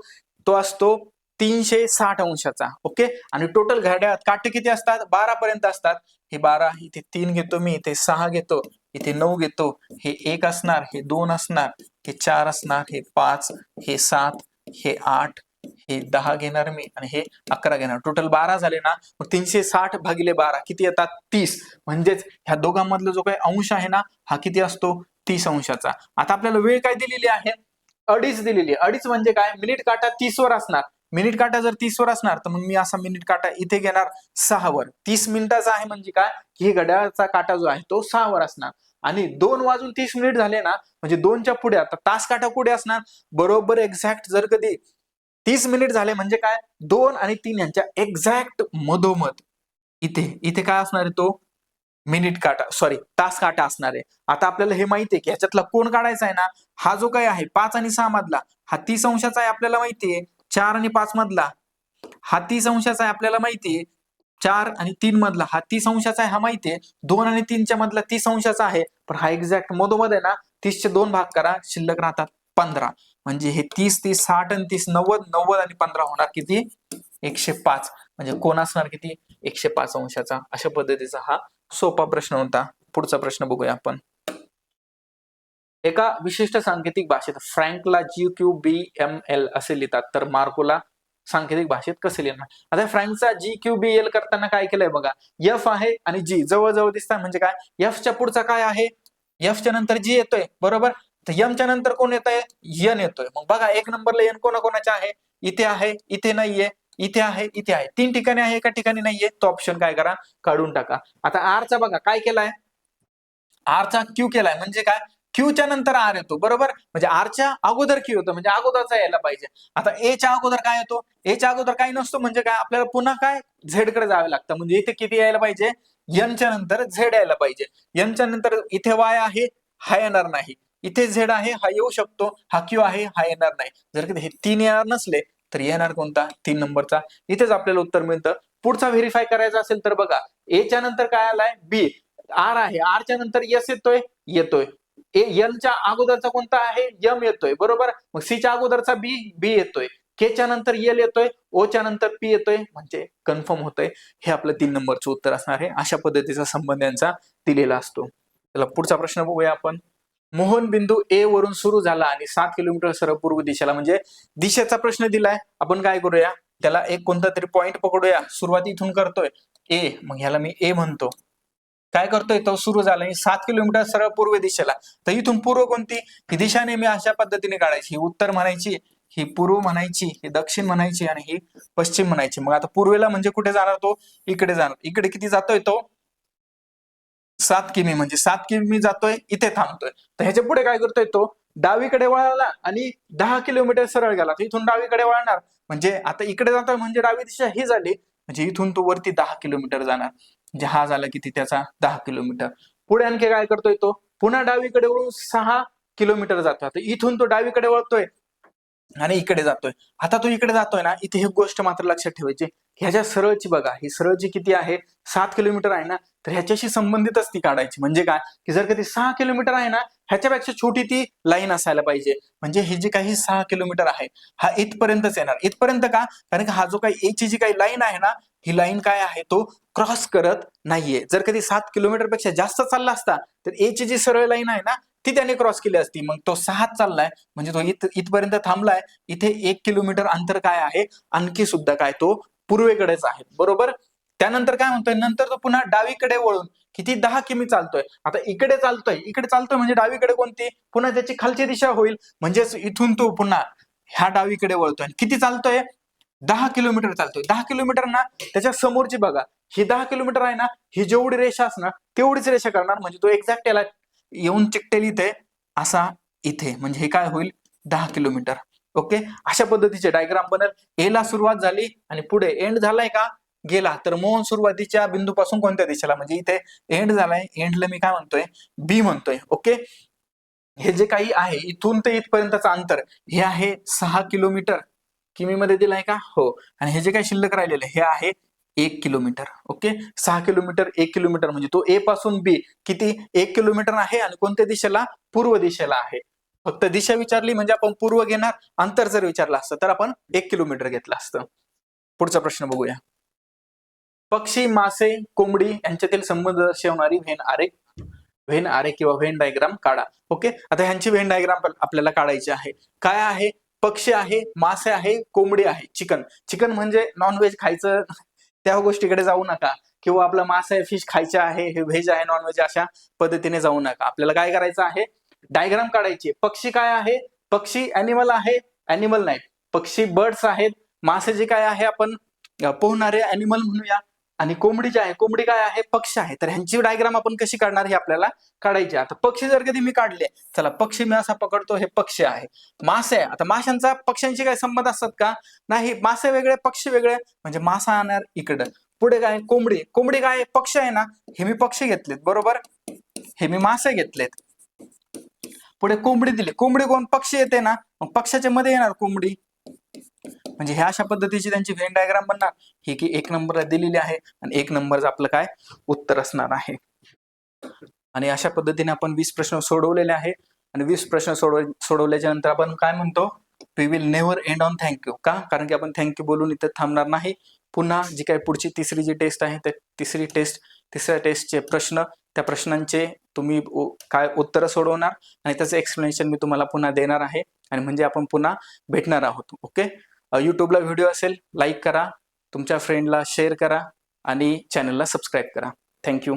Speaker 1: तो असतो 360 अंशाचा. ओके, आणि टोटल घड्याळात काटे किती असतात? 12 पर्यंत असतात. हे 12, इथे 3 घेतो मी, इथे 6 घेतो, इथे 9 घेतो, हे 1 असणार, हे 2 असणार, हे 4 असणार, हे 5, हे 7, हे 8, हे 10 घेणार मी, आणि हे 11 घेणार. टोटल 12 झाले ना. मग 360 भागिले 12 किती येतात? 30. म्हणजेच ह्या दोघांमधला जो काही अंश आहे ना, हा किती असतो? 30 अंशाचा. आता आपल्याला वेळ काय दिलेली आहे? 2:30 दिलेली आहे. 2:30 म्हणजे काय? मिनिट काटा 30 वर असणार. मिनिट काटा जर 30 वर असणार तर मग मी असा मिनिट काटा इथे घेणार 6 वर. 30 मिनिटाचा आहे म्हणजे काय की घड्याळाचा काटा जो आहे तो 6 वर असणार. आणि 2 वाजून 30 मिनिट झाले ना, म्हणजे 2च्या पुढे आता तास काटा पुढे असणार बरोबर एक्झॅक्ट. जर कधी 30 मिनिट झाले म्हणजे काय 2 आणि 3 यांच्या एक्झॅक्ट मधोमध इथे इथे काय असणार आहे? तो मिनिट काटा, सॉरी तास काटा असणार आहे. आता आपल्याला हे माहिती आहे की ह्याच्यातला कोण काढायचा आहे ना, हा जो काय आहे 5 आणि 6 मधला हा 30 अंशाचा आहे आपल्याला माहिती आहे. 4 आणि 5 मधला हा 30 अंशाचा आहे आपल्याला माहिती आहे. 4 आणि 3 मधला हा 30 अंशाचा आहे हा माहिती आहे. 2 आणि 3च्या मधला 30 अंशाचा आहे, पण हा एक्झॅक्ट मधोमध आहे ना. 30चे 2 भाग करा, शिल्लक राहतात 15. म्हणजे हे 30 30 60 आणि 30 90, 90 आणि 15 होणार किती? 105. म्हणजे कोण असणार किती? 105 अंशाचा. अशा पद्धतीचा हा सोपा प्रश्न होता. पुढचा प्रश्न बघूया आपण. एका विशिष्ट सांकेतिक भाषेत फ्रँकला GQBML असे लिहितात, तर मार्कोला सांकेतिक भाषेत कसे लिहिणार? आता फ्रँकचा GQBL करताना काय केलंय बघा, F आहे आणि G जवळ दिसतात, म्हणजे काय F च्या पुढचा काय आहे? F च्या नंतर G येतोय, बरोबर. तर M च्या नंतर कोण येतंय? N येतोय. मग बघा 1 नंबरला N कोणाकोणाच्या आहे? इथे आहे, इथे नाहीये, इथे आहे, इथे आहे. 3 ठिकाणी आहे, एका ठिकाणी नाहीये. तो ऑप्शन काय करा? काढून टाका. आता R चा बघा काय केलाय? R चा Q केलाय, म्हणजे काय Q च्या नंतर R येतो, बरोबर. म्हणजे R च्या अगोदर Q होतं, म्हणजे अगोदरचा यायला पाहिजे. आता A च्या अगोदर काय येतो? A च्या अगोदर काही नसतो, म्हणजे काय आपल्याला पुन्हा काय Z कडे जावं लागतं. म्हणजे इथे किती यायला पाहिजे? N च्या नंतर Z यायला पाहिजे. N च्या नंतर इथे Y आहे, हा येणार नाही. इथे Z आहे, हा येऊ शकतो. हा Q आहे, हा येणार नाही. जर कधी हे 3 येणार नसले तर येणार कोणता? 3 नंबरचा. इथेच आपल्याला उत्तर मिळतं. पुढचा व्हेरीफाय करायचा असेल तर बघा, A च्या नंतर काय आलाय? B. R आहे, R च्या नंतर S येतोय. L च्या अगोदरचा कोणता आहे? M येतोय, बरोबर. मग C च्या अगोदरचा B येतोय. K च्या नंतर L येतोय, O च्या नंतर P येतोय, म्हणजे कन्फर्म होतंय. हे आपलं 3 नंबरचं उत्तर असणार आहे. अशा पद्धतीचा संबंध यांचा दिलेला असतो. चला पुढचा प्रश्न बघूया आपण. मोहन बिंदू ए वरून सुरू झाला आणि 7 किलोमीटर सरळ पूर्व दिशेला, म्हणजे दिशेचा प्रश्न दिलाय. आपण काय करूया, त्याला एक कोणता तरी पॉइंट पकडूया. सुरुवात इथून करतोय ए, मग ह्याला मी ए म्हणतो. काय करतोय तो, सुरू झाला आणि 7 किलोमीटर सरळ पूर्व दिशेला. तर इथून पूर्व कोणती, ही दिशा नेहमी अशा पद्धतीने काढायची. ही उत्तर म्हणायची, ही पूर्व म्हणायची, ही दक्षिण म्हणायची आणि ही पश्चिम म्हणायची. मग आता पूर्वेला म्हणजे कुठे जाणार तो, इकडे जाणार. इकडे किती जातोय तो, 7 किमी, म्हणजे 7 किमी जातोय, इथे थांबतोय. तर ह्याच्या पुढे काय करतोय तो, डावीकडे वळाला आणि 10 किलोमीटर सरळ गेला. तर इथून डावीकडे वळणार, म्हणजे आता इकडे जातोय म्हणजे डावी दिशा ही झाली, म्हणजे इथून तो वरती 10 किलोमीटर जाणार. म्हणजे हा झाला किती त्याचा 10 किलोमीटर. पुढे आणखी काय करतोय तो, पुन्हा डावीकडे वळून 6 किलोमीटर जातोय. आता इथून तो डावीकडे वळतोय आणि इकडे जातोय. आता तो इकडे जातोय ना, इथे एक गोष्ट मात्र लक्षात ठेवायची, ह्याच्या सरळची बघा, ही सरळची किती आहे, 7 किलोमीटर आहे ना, तर ह्याच्याशी संबंधितच ती काढायची. म्हणजे काय, की जर कधी 6 किलोमीटर आहे ना, ह्याच्यापेक्षा छोटी ती लाईन असायला पाहिजे. म्हणजे ही जी काही 6 किलोमीटर आहे, हा इथपर्यंतच येणार. इथपर्यंत का, कारण की हा जो काही ए ची जी काही लाईन आहे ना, ही लाईन काय आहे, तो क्रॉस करत नाहीये. जर कधी 7 किलोमीटर पेक्षा जास्त चालला असता, तर ए ची जी सरळ लाईन आहे ना, ती त्याने क्रॉस केली असती. मग तो 6 चाललाय, म्हणजे तो इथपर्यंत थांबलाय. इथे 1 किलोमीटर अंतर काय आहे, आणखी सुद्धा काय, तो पूर्वेकडेच आहे. बरोबर. त्यानंतर काय म्हणतोय, नंतर तो पुन्हा डावीकडे वळून किती 10 किमी चालतोय. आता इकडे चालतोय म्हणजे डावीकडे कोणती, पुन्हा त्याची खालची दिशा होईल. म्हणजेच इथून तो पुन्हा ह्या डावीकडे वळतोय. किती चालतोय, 10 किलोमीटर चालतोय. 10 किलोमीटर ना, त्याच्या समोरची बघा, ही 10 किलोमीटर आहे ना, ही जेवढी रेषा असणार तेवढीच रेषा करणार. म्हणजे तो एक्झॅक्ट याला येऊन चिकटेल इथे, असा इथे, म्हणजे हे काय होईल, 10 किलोमीटर. ओके, अशा पद्धतीचे डायग्राम बनेल. ए ला सुरुवात झाली आणि पुढे एंड झालाय का, गेला. तर मोहन सुरुवातीच्या बिंदूपासून कोणत्या दिशेला, म्हणजे इथे एंड झालाय, एंडला मी काय म्हणतोय, बी म्हणतोय. ओके, हे जे काही आहे इथून ते इथपर्यंतचं अंतर, हे आहे 6 किलोमीटर. किमी मध्ये दिलाय का, हो. आणि हे जे काही शिल्लक राहिलेलं हे आहे 1 किलोमीटर. ओके, 6 किलोमीटर 1 किलोमीटर, म्हणजे तो ए पासून बी किती, 1 किलोमीटर आहे. आणि कोणत्या दिशेला, पूर्व दिशेला आहे. फक्त दिशा विचारली म्हणजे आपण पूर्व घेणार, अंतर जर विचारलं असतं तर आपण 1 किलोमीटर घेतलं असतं. पुढचा प्रश्न बघूया. पक्षी, मासे, कोंबडी यांच्यातील संबंध दर्शवणारी व्हेन आरेख किंवा व्हेन डायग्राम काढा. ओके, आता ह्यांची व्हेन डायग्राम आपल्याला काढायची आहे. काय आहे, पक्षी आहे, मासे आहे, कोंबडी आहे, चिकन म्हणजे नॉनव्हेज खायचं, त्या गोष्टीकडे जाऊ नका. किंवा आपलं मासे आहे, फिश खायचे आहे, हे व्हेज आहे, नॉनव्हेज, अशा पद्धतीने जाऊ नका. आपल्याला काय करायचं आहे, डायग्राम काढायची. पक्षी काय आहे, पक्षी अॅनिमल आहे, अॅनिमल नाही, पक्षी बर्ड्स आहेत. मासे जे काय आहे आपण पोहणारे अॅनिमल म्हणूया. आणि कोंबडी जी आहे, कोंबडी काय आहे, पक्षी आहे. तर ह्यांची डायग्राम आपण कशी काढणार हे आपल्याला काढायची. आता पक्षी जर कधी मी काढले, चला पक्षी मी असा पकडतो, हे पक्षी आहे. मासे आहे, आता माशांचा पक्ष्यांशी काय संबंध असतात का, नाही, मासे वेगळे पक्षी वेगळे, म्हणजे मासा आणणार इकडं. पुढे काय, कोंबडी काय, पक्षी आहे ना, हे मी पक्षी घेतलेत, बरोबर, हे मी मासे घेतलेत. पुढे कोंबडी दिली, कोंबडी कोण, पक्षी येते ना, मग पक्षाच्या मध्ये येणार कोंबडी. म्हणजे ह्या अशा पद्धतीची त्यांची व्हेन डायग्राम बनणार. ही की 1 नंबरला दिलेली आहे आणि 1 नंबरचं आपलं काय उत्तर असणार आहे. आणि अशा पद्धतीने आपण 20 प्रश्न सोडवलेले आहे. आणि 20 प्रश्न सोडवल्याच्या नंतर आपण काय म्हणतो, we will never end on thank you. का, कारण की आपण थँक्यू बोलून इथे थांबणार नाही. पुन्हा जी काही पुढची तिसरी जी टेस्ट आहे, त्या तिसऱ्या टेस्टचे प्रश्न, त्या प्रश्नांचे तुम्ही काय उत्तरं सोडवणार आणि त्याचं एक्सप्लेनेशन मी तुम्हाला पुन्हा देणार आहे. आणि म्हणजे आपण पुन्हा भेटणार आहोत. ओके, युट्यूबला व्हिडिओ असेल, लाईक करा, तुमच्या फ्रेंडला शेअर करा आणि चॅनलला सबस्क्राईब करा. थँक्यू.